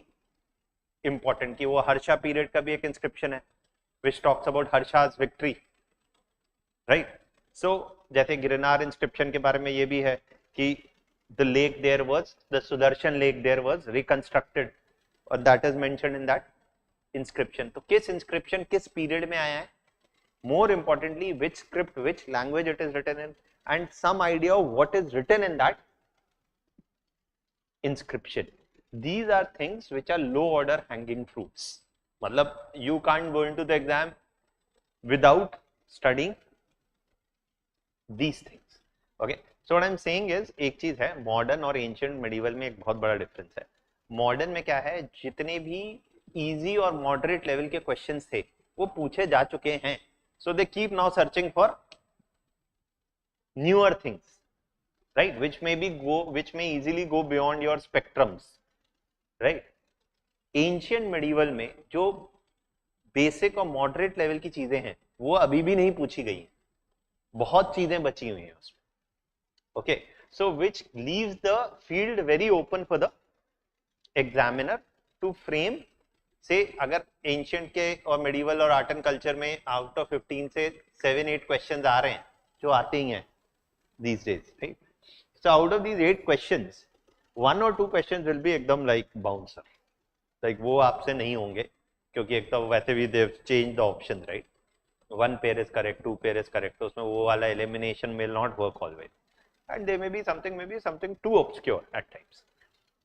important. कि वो हर्षा period का भी एक inscription है which talks about Harsha's victory, right? So जैसे गिरनार इंस्क्रिप्शन के बारे में ये भी है कि the lake there was, the Sudarshan lake there was reconstructed और that is mentioned in that inscription. तो किस इंस्क्रिप्शन किस पीरियड में आया है, more importantly which script, which language it is written in, and some idea of what is written in that inscription. These are things which are low order hanging fruits. मतलब you can't go into the exam without studying these things, okay? So what I'm saying is एक चीज है, modern और ancient medieval में एक बहुत बड़ा difference है. मॉडर्न में क्या है, जितने भी इजी और मॉडरेट लेवल के क्वेश्चंस थे वो पूछे जा चुके हैं. So they keep now searching for newer things, right, which may easily go beyond your spectrums, right? Ancient medieval में जो बेसिक और मॉडरेट लेवल की चीजें हैं वो अभी भी नहीं पूछी गई हैं, बहुत चीजें बची हुई हैं उसमें, okay? So which leaves the field very open for the examiner to frame. Say अगर एंशिएंट के और मेडिवल और आर्ट एंड कल्चर में आउट ऑफ 15 से 7-8 क्वेश्चंस आ रहे हैं जो आते ही हैं these days, right? So out of these 8 questions, 1 or 2 questions will be एकदम like bouncer, like वो आपसे नहीं होंगे क्योंकि एक तो वैसे भी they've changed the options, right? 1 pair is correct, 2 pair is correct, तो उसमें वो वाला elimination will not work always, and there may be something too obscure at times.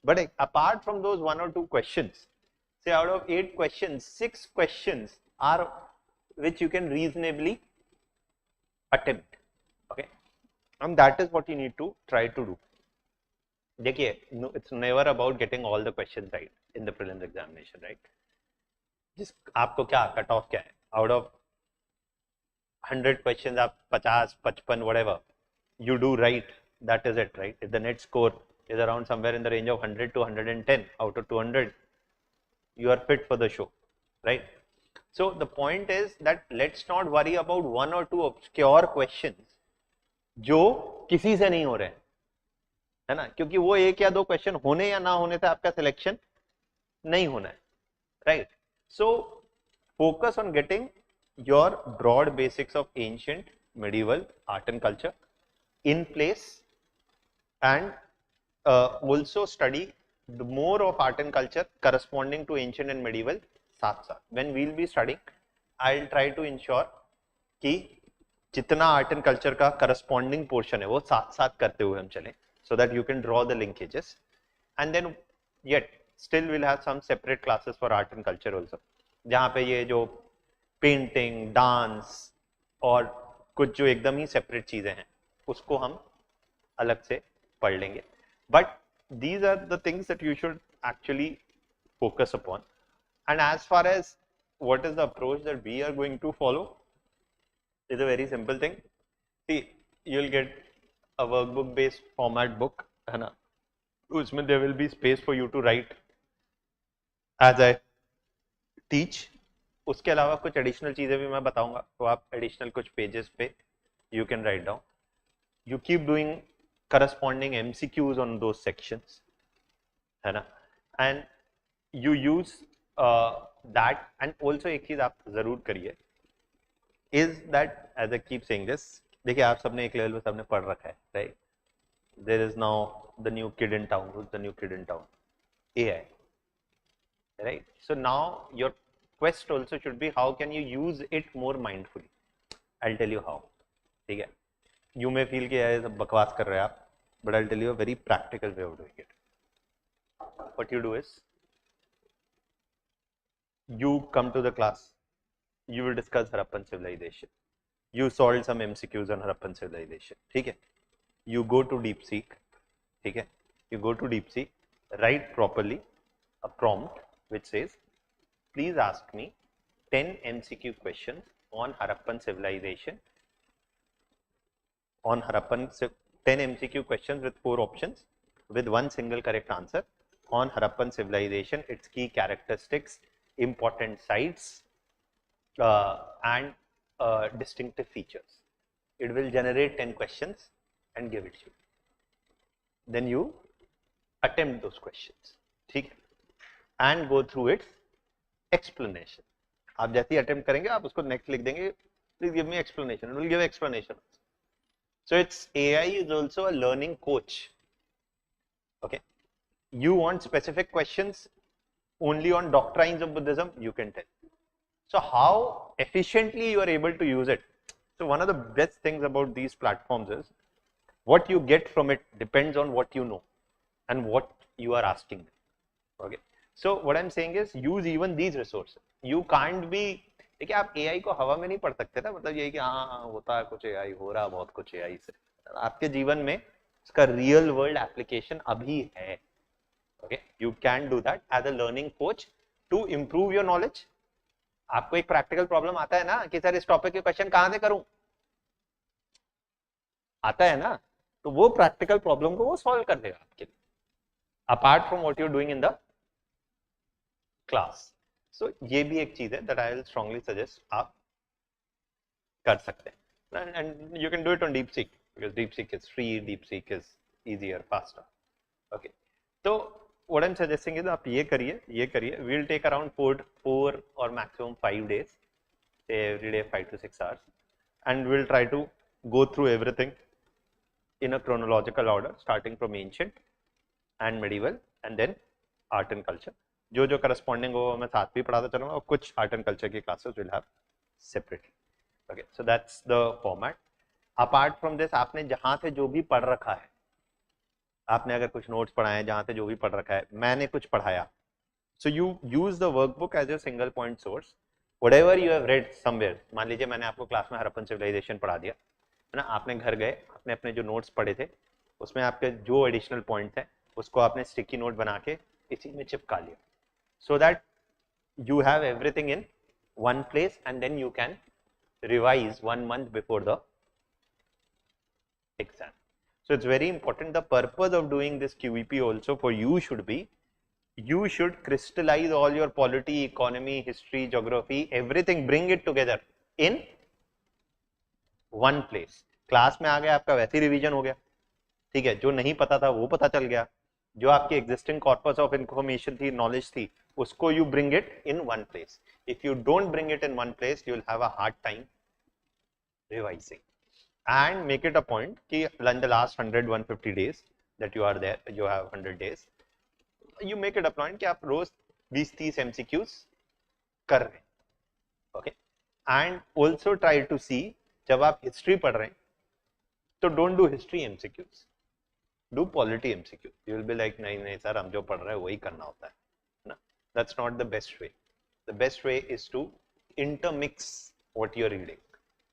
But apart from those 1 or 2 questions, say out of 8 questions, 6 questions are which you can reasonably attempt, okay? And that is what you need to try to do. देखिए, it's never about getting all the questions right in the prelims examination, right? जिस आपको क्या cut off क्या है, out of 100 questions आप 50, 55 whatever you do right, that is it, right? If the net score is around somewhere in the range of 100 to 110 out of 200, you are fit for the show, right? So the point is that let's not worry about one or two obscure questions जो किसी से नहीं हो रहे है ना, क्योंकि वो एक या दो क्वेश्चन होने या ना होने से आपका सिलेक्शन नहीं होना है, right? So focus on getting your broad basics of ancient, medieval, art and culture in place, and also study the more of art and culture corresponding to ancient and medieval साथ साथ. When we'll be studying, I'll try to ensure कि जितना art and culture का corresponding portion है वो साथ साथ करते हुए हम चलें, so that you can draw the linkages, and then yet still we'll have some separate classes for art and culture also, जहाँ पे ये जो पेंटिंग, डांस और कुछ जो एकदम ही सेपरेट चीजें हैं उसको हम अलग से पढ़ लेंगे. But these are the things that you should actually focus upon. And as far as what is the approach that we are going to follow is a very simple thing. See you will get a workbook based format book, है ना, उसमें there will be space for you to write as I teach. उसके अलावा कुछ additional चीजें भी मैं बताऊंगा, तो आप एडिशनल कुछ पेजेस पे you can write down. You keep doing corresponding MCQs on those sections, है ना, and you use that. And also एक चीज आप जरूर करिए is that, as I keep saying this, देखिए आप सबने एक लेवल पे सबने पढ़ रखा है, right? There is now the new kid in town. What's the new kid in town? AI, right? So now your quest also should be how can you use it more mindfully. I'll tell you how. ठीक है, you may feel कि ये सब बकवास कर रहे हैं आप, but I'll tell you a very practical way of doing it. What you do is you come to the class, you will discuss Harappan civilization, you solve some MCQs on Harappan civilization, ठीक है? You go to DeepSeek, ठीक है? You go to DeepSeek, write properly a prompt which says please ask me 10 MCQ questions on Harappan civilization, on Harappan 10 MCQ questions with 4 options with one single correct answer on Harappan civilization, its key characteristics, important sites, and distinctive features. It will generate 10 questions and give it to you. Then you attempt those questions, ठीक है, and go through its explanation. आप जैसे ही attempt करेंगे आप उसको next लिख देंगे, please give me explanation, it will give explanation. So it's AI is also a learning coach. Okay, you want specific questions only on doctrines of Buddhism, you can tell. So how efficiently you are able to use it. So one of the best things about these platforms is what you get from it depends on what you know and what you are asking. Okay, so what I'm saying is use even these resources. You can't be, देखिए आप AI को हवा में नहीं पढ़ सकते ना, मतलब यही कि हाँ होता है कुछ AI, हो रहा बहुत कुछ AI से. आपके जीवन में इसका रियल वर्ल्ड एप्लीकेशन अभी है. Okay, you can do that as a learning coach to improve your knowledge. आपको एक प्रैक्टिकल प्रॉब्लम आता है ना कि सर इस टॉपिक के क्वेश्चन कहां से करूं, आता है ना, तो वो प्रैक्टिकल प्रॉब्लम को वो सॉल्व कर देगा आपके लिए, apart from what you are doing in the class. So ये भी एक चीज है that I will strongly suggest आप कर सकते हैं. And you can do it on DeepSeek because DeepSeek is free, DeepSeek is easier, faster. Okay, so what I'm suggesting is आप ये करिए. We'll take around 4 or maximum 5 days, say every day 5 to 6 hours, and we'll try to go through everything in a chronological order, starting from ancient and medieval and then art and culture. जो corresponding हो मैं साथ भी पढ़ाता चलूँगा, और कुछ art and culture की classes will have separately. Okay, so that's the format. Apart from this, आपने जहाँ से जो भी पढ़ रखा है, आपने अगर कुछ नोट्स पढ़ाए हैं, जहाँ से जो भी पढ़ रखा है, मैंने कुछ पढ़ाया, so you use the workbook as your single point source. Whatever you have read somewhere, मान लीजिए मैंने आपको क्लास में हरप्पन सिविलाइजेशन पढ़ा दिया है ना, आपने घर गए, आपने अपने जो नोट्स पढ़े थे उसमें आपके जो एडिशनल पॉइंट्स हैं उसको आपने स्टिकी नोट बना के इसी में चिपका लिया, so that you have everything in one place and then you can revise 1 month before the exam. So it's very important. The purpose of doing this QEP also for you should be you should crystallize all your polity, economy, history, geography, everything, bring it together in one place. Class में आ गया आपका वैसे ही revision हो गया, ठीक है, जो नहीं पता था वो पता चल गया, जो आपकी एग्जिस्टिंग कॉर्पस ऑफ इंफॉर्मेशन थी, नॉलेज थी, उसको you bring it in one place. If you don't bring it in one place you will have a hard time revising. And make it a point कि in the last 100-150 days that you are there, you have 100 days, you make it a point कि आप रोज 20-30 MCQs कर रहे हैं. Okay, and also try to see जब आप history पढ़ रहे हैं तो don't do history MCQs, do polity MCQ. You will be like नहीं नहीं सर हम जो पढ़ रहे हैं वही करना होता है ना. That's not the best way. The best way is to intermix what you are reading.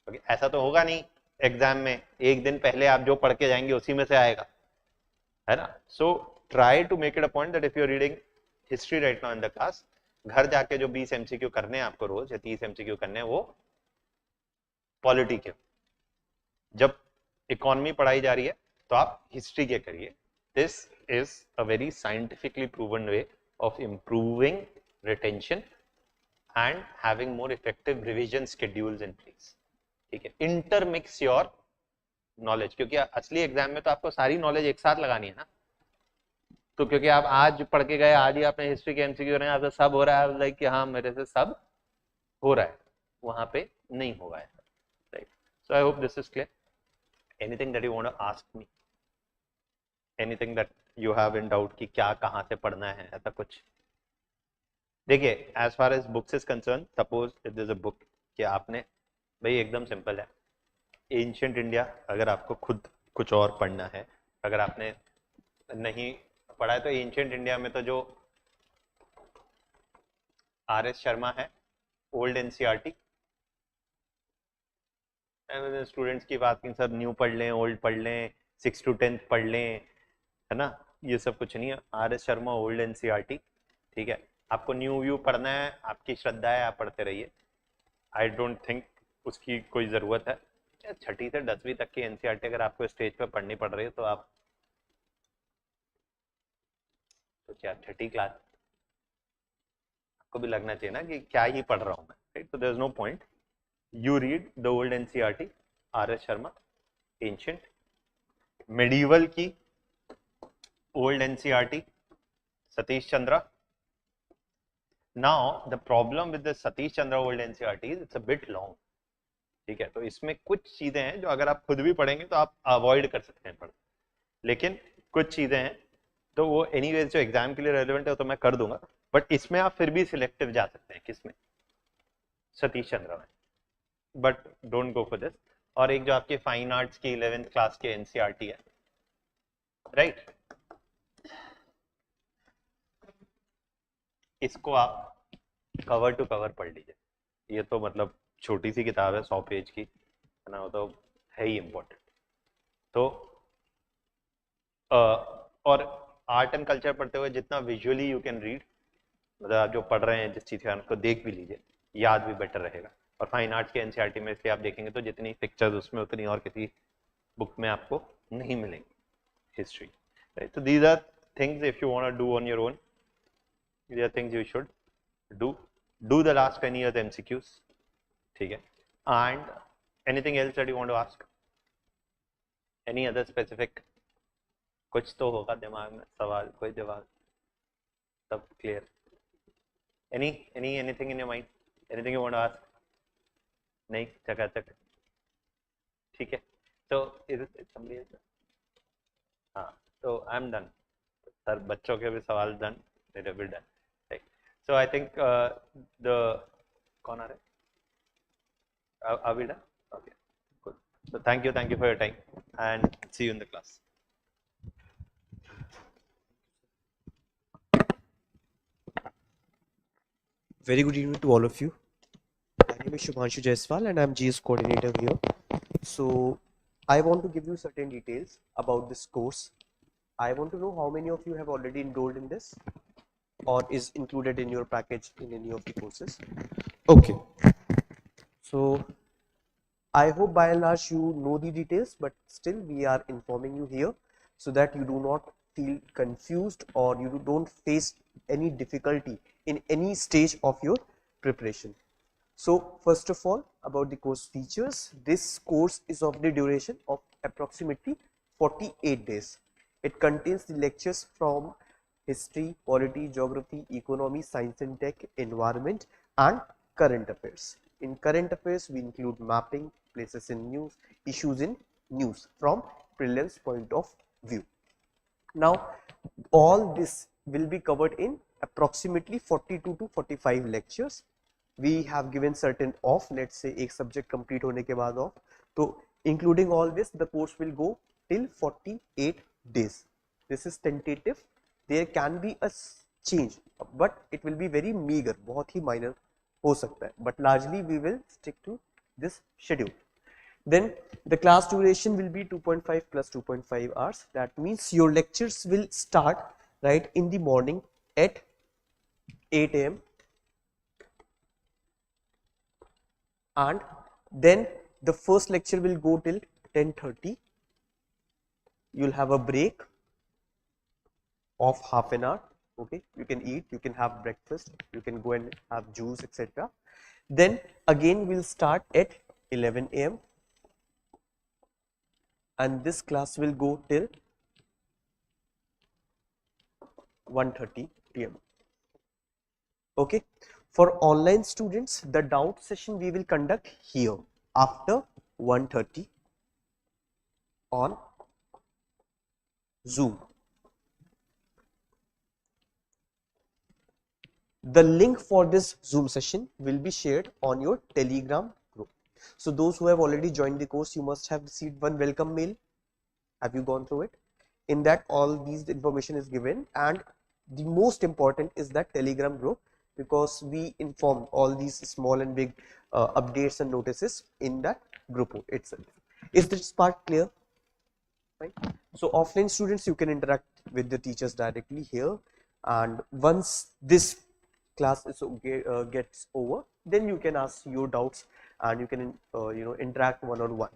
Okay, ऐसा तो होगा नहीं एग्जाम में एक दिन पहले आप जो पढ़ के जाएंगे उसी में से आएगा, है ना. So try to make it a point that if you are reading history right now in the class, घर जाके जो 20 MCQ करने हैं आपको रोज या 30 MCQ करने हैं वो पॉलिटी के. जब इकोनॉमी पढ़ाई जा रही है तो आप हिस्ट्री के करिए. This is a very scientifically proven way of improving retention and having more effective revision schedules in place. ठीक है, इंटरमिक्स योर नॉलेज, क्योंकि असली एग्जाम में तो आपको सारी नॉलेज एक साथ लगानी है ना. तो क्योंकि आप आज पढ़ के गए, आज ही आपने हिस्ट्री के MCQ रहे हैं, आपसे सब हो रहा है, लाइक कि हाँ मेरे से सब हो रहा है, वहां पे नहीं होगा ऐसा. Right, so I hope this is clear. Anything that you want to ask me, anything that you have in doubt कि क्या कहाँ से पढ़ना है, ऐसा कुछ. देखिए, as far as books is concerned, suppose it is a book कि आपने, भाई एकदम सिंपल है, एंशिएंट इंडिया अगर आपको खुद कुछ और पढ़ना है, अगर आपने नहीं पढ़ा है तो एंशिएंट इंडिया में तो जो RS शर्मा है, ओल्ड NCERT, स्टूडेंट्स की बात की सर न्यू पढ़ लें, ओल्ड पढ़ लें, 6 to 10 पढ़ लें, है ना, ये सब कुछ नहीं है. RS शर्मा ओल्ड NCERT, ठीक है. आपको न्यू व्यू पढ़ना है, आपकी श्रद्धा है, आप पढ़ते रहिए. आई डोंट थिंक उसकी कोई ज़रूरत है. 6ठी से 10वीं तक की NCERT अगर आपको स्टेज पर पढ़नी पड़ रही है तो आप तो क्या 6ठी क्लास आपको भी लगना चाहिए ना कि क्या ही पढ़ रहा हूँ मैं. राइट, तो there is no point. You read the old NCERT, RS Sharma, ancient, medieval की old NCERT, Satish Chandra. Now the problem with the Satish Chandra old NCERT is it's a bit long. ठीक है, तो इसमें कुछ चीजें हैं जो अगर आप खुद भी पढ़ेंगे तो आप अवॉइड कर सकते हैं पढ़, लेकिन कुछ चीजें हैं तो वो एनीवेज जो एग्जाम के लिए रेलेवेंट है तो मैं कर दूंगा, बट इसमें आप फिर भी सिलेक्टिव जा सकते हैं. किसमें? सतीश चंद्रा में. But don't go for this. और एक जो आपके फाइन आर्ट्स की 11th क्लास के NCERT है, राइट, इसको आप कवर टू कवर पढ़ लीजिए. ये तो मतलब छोटी सी किताब है, 100 पेज की, है ना, वो तो है ही इम्पोर्टेंट. तो और आर्ट एंड कल्चर पढ़ते हुए जितना विजुअली यू कैन रीड, मतलब आप जो पढ़ रहे हैं जिस चीज़ का उसको देख भी लीजिए, याद भी बेटर रहेगा. और फाइन आर्ट्स के NCERT में इसलिए आप देखेंगे तो जितनी पिक्चर्स उसमें उतनी और किसी बुक में आपको नहीं मिलेंगी. History, right. तो these are things if you want to do on your own, these are things you should do the last 10 years MCQs. ठीक है. And anything else that you want to ask, any other specific, कुछ तो होगा दिमाग में सवाल, कोई जवाब, सब clear? anything in your mind, anything you want to ask? नहीं, चकाचक, ठीक है. तो somebody else? हाँ, तो आई एम डन सर, बच्चों के भी सवाल done, it will done. So I think कौन आ रहे हैं? Are we done? Okay, good. So thank you for your time and see you in the class. Very good evening to all of you. My name is Shubhanshu Jaiswal and I am GS coordinator here. So I want to give you certain details about this course. I want to know how many of you have already enrolled in this or is included in your package in any of the courses. Okay. So I hope by and large you know the details, but still we are informing you here so that you do not feel confused or you don't face any difficulty in any stage of your preparation. So first of all, about the course features, this course is of the duration of approximately 48 days. It contains the lectures from history, polity, geography, economy, science and tech, environment and current affairs. In current affairs, we include mapping, places in news, issues in news from prelims point of view. Now, all this will be covered in approximately 42 to 45 lectures. We have given certain off, let's say एक subject complete होने के बाद off. So including all this, the course will go till 48 days. This is tentative. There can be a change, but it will be very meager, बहुत ही minor हो सकता है. But largely we will stick to this schedule. Then the class duration will be 2.5 plus 2.5 hours. That means your lectures will start right in the morning at 8 a.m. and then the first lecture will go till 10:30. You'll have a break of half an hour. Okay, you can eat, you can have breakfast, you can go and have juice, etc. Then again we'll start at 11 a.m. and this class will go till 1:30 p.m. Okay, for online students, the doubt session we will conduct here after 1:30 on Zoom. The link for this Zoom session will be shared on your Telegram group. So those who have already joined the course, you must have received one welcome mail. Have you gone through it? In that all these information is given, and the most important is that Telegram group, because we inform all these small and big updates and notices in that group itself. Is this part clear? Right. So offline students, you can interact with the teachers directly here, and once this class is gets over, then you can ask your doubts and you can interact one-on-one.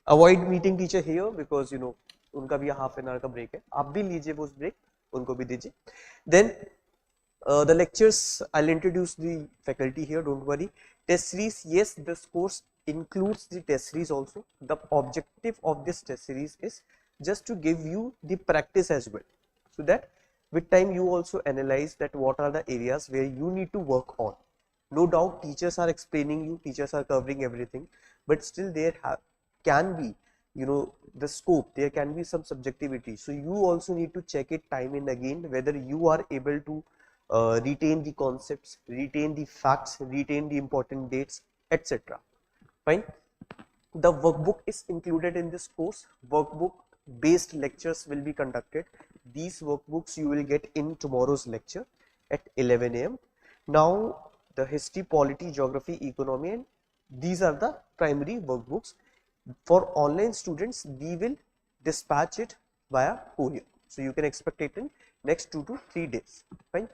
Avoid meeting teacher here because उनका भी half an hour का break है. आप भी लीजिए वो break, उनको भी दीजिए. Then the lectures, I'll introduce the faculty here, don't worry. Test series, yes, this course includes the test series also. The objective of this test series is just to give you the practice as well, so that with time you also analyze that what are the areas where you need to work on. No doubt teachers are explaining you, teachers are covering everything, but still there can be the scope, there can be some subjectivity, so you also need to check it time and again whether you are able to retain the concepts, retain the facts, retain the important dates, etc. Fine. The workbook is included in this course. Workbook based lectures will be conducted. These workbooks you will get in tomorrow's lecture at 11 a.m. Now the history, polity, geography, economy, and these are the primary workbooks. For online students, we will dispatch it via courier, so you can expect it in next 2 to 3 days. Fine.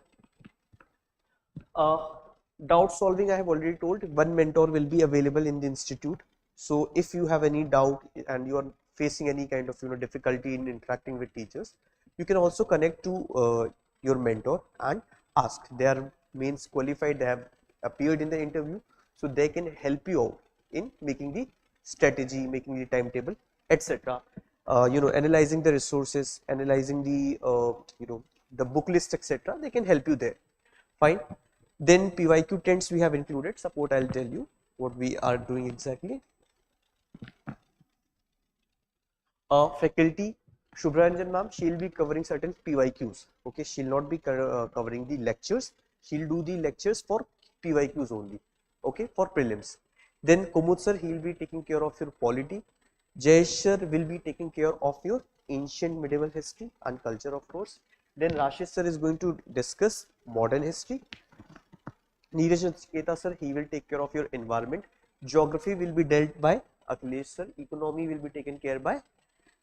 Doubt solving, I have already told, one mentor will be available in the institute. So if you have any doubt and you are facing any kind of difficulty in interacting with teachers, you can also connect to your mentor and ask. They are means qualified, they have appeared in the interview, so they can help you out in making the strategy, making the timetable, etc. Analyzing the resources, analyzing the the book list, etc. They can help you there. Fine. Then PYQ tents we have included. Support, I'll tell you what we are doing exactly. Faculty Shubhra Ranjan ma'am, she'll be covering certain PYQs. Okay, she'll not be covering the lectures. She'll do the lectures for PYQs only. Okay, for prelims. Then Kumud sir, he'll be taking care of your polity. Jayesh sir will be taking care of your ancient medieval history and culture, of course. Then Rashish sir is going to discuss modern history. Neeraj Nachiket sir, he will take care of your environment. Geography will be dealt by Akhilesh sir. Economy will be taken care by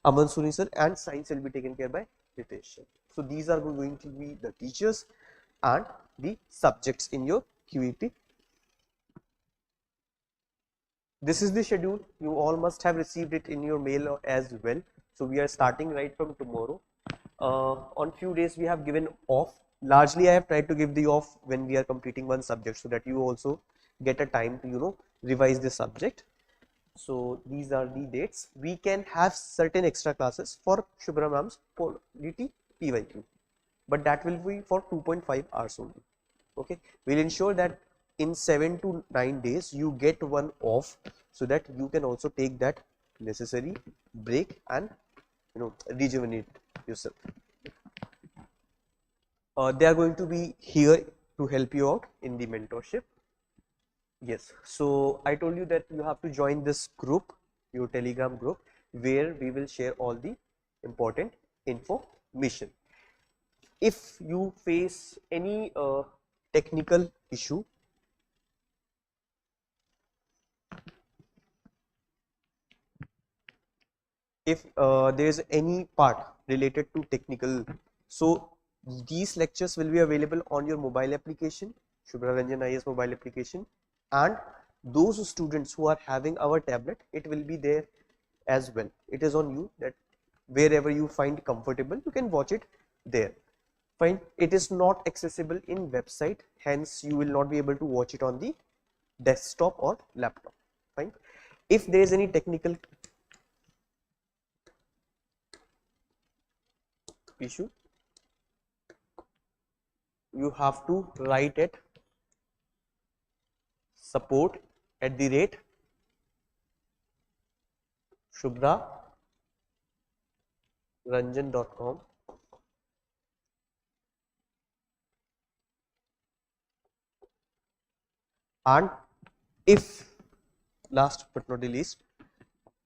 Aman Suni sir, and science will be taken care by Ritesh sir. So these are going to be the teachers and the subjects in your QEP. This is the schedule. You all must have received it in your mail as well. So we are starting right from tomorrow. On few days we have given off. Largely I have tried to give the off when we are completing one subject, so that you also get a time to revise the subject. So these are the dates. We can have certain extra classes for Shubhra ma'am's Polity PYQ, but that will be for 2.5 hours only. Okay, we'll ensure that in 7 to 9 days you get one off, so that you can also take that necessary break and rejuvenate yourself. They are going to be here to help you out in the mentorship. Yes, so I told you that you have to join this group, your Telegram group, where we will share all the important information. If you face any technical issue, if there is any part related to technical, so these lectures will be available on your mobile application, Shubhra Ranjan IAS mobile application, and those students who are having our tablet, it will be there as well. It is on you that wherever you find comfortable, you can watch it there. Fine. It is not accessible in website, hence you will not be able to watch it on the desktop or laptop. Fine. If there is any technical issue, you have to write it support@shubhraranjan.com, and if last but not the least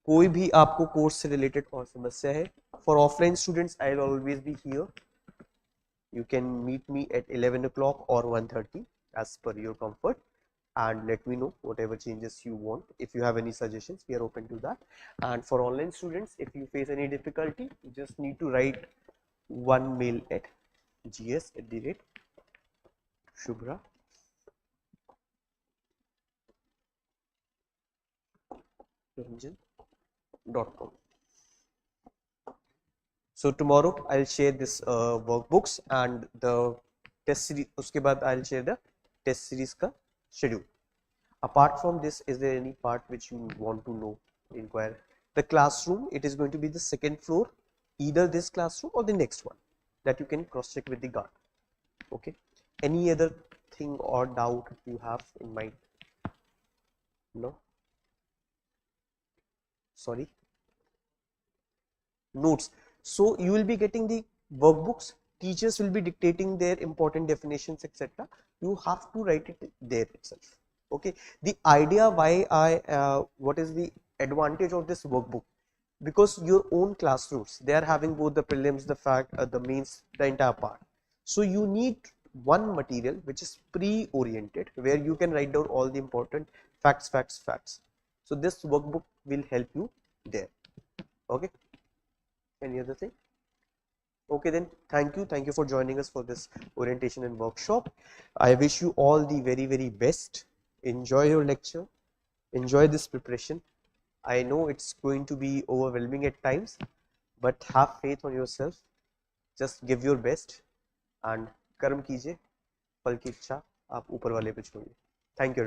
कोई भी आपको course से related और समस्या है, for offline students I will always be here. You can meet me at 11 o'clock or 1:30 as per your comfort, and let me know whatever changes you want. If you have any suggestions, we are open to that. And for online students, if you face any difficulty, you just need to write one mail at gs@shubhra.com. So tomorrow I'll share this workbooks and the test series. उसके बाद I'll share the test series का schedule. Apart from this, is there any part which you want to know, inquire? The classroom, it is going to be the second floor, either this classroom or the next one, that you can cross check with the guard. Okay, any other thing or doubt you have in mind? No, sorry. Notes. So you will be getting the workbooks, teachers will be dictating their important definitions, etc. You have to write it there itself. Okay, the idea why what is the advantage of this workbook? Because your own classrooms, they are having both the prelims, the mains, the entire part. So you need one material which is pre-oriented, where you can write down all the important facts. So this workbook will help you there. Okay, any other thing? Okay, then thank you for joining us for this orientation and workshop. I wish you all the very best. Enjoy your lecture, enjoy this preparation. I know it's going to be overwhelming at times, but have faith on yourself. Just give your best and कर्म कीजिए, फल की इच्छा आप ऊपर वाले पे छोड़िए. Thank you.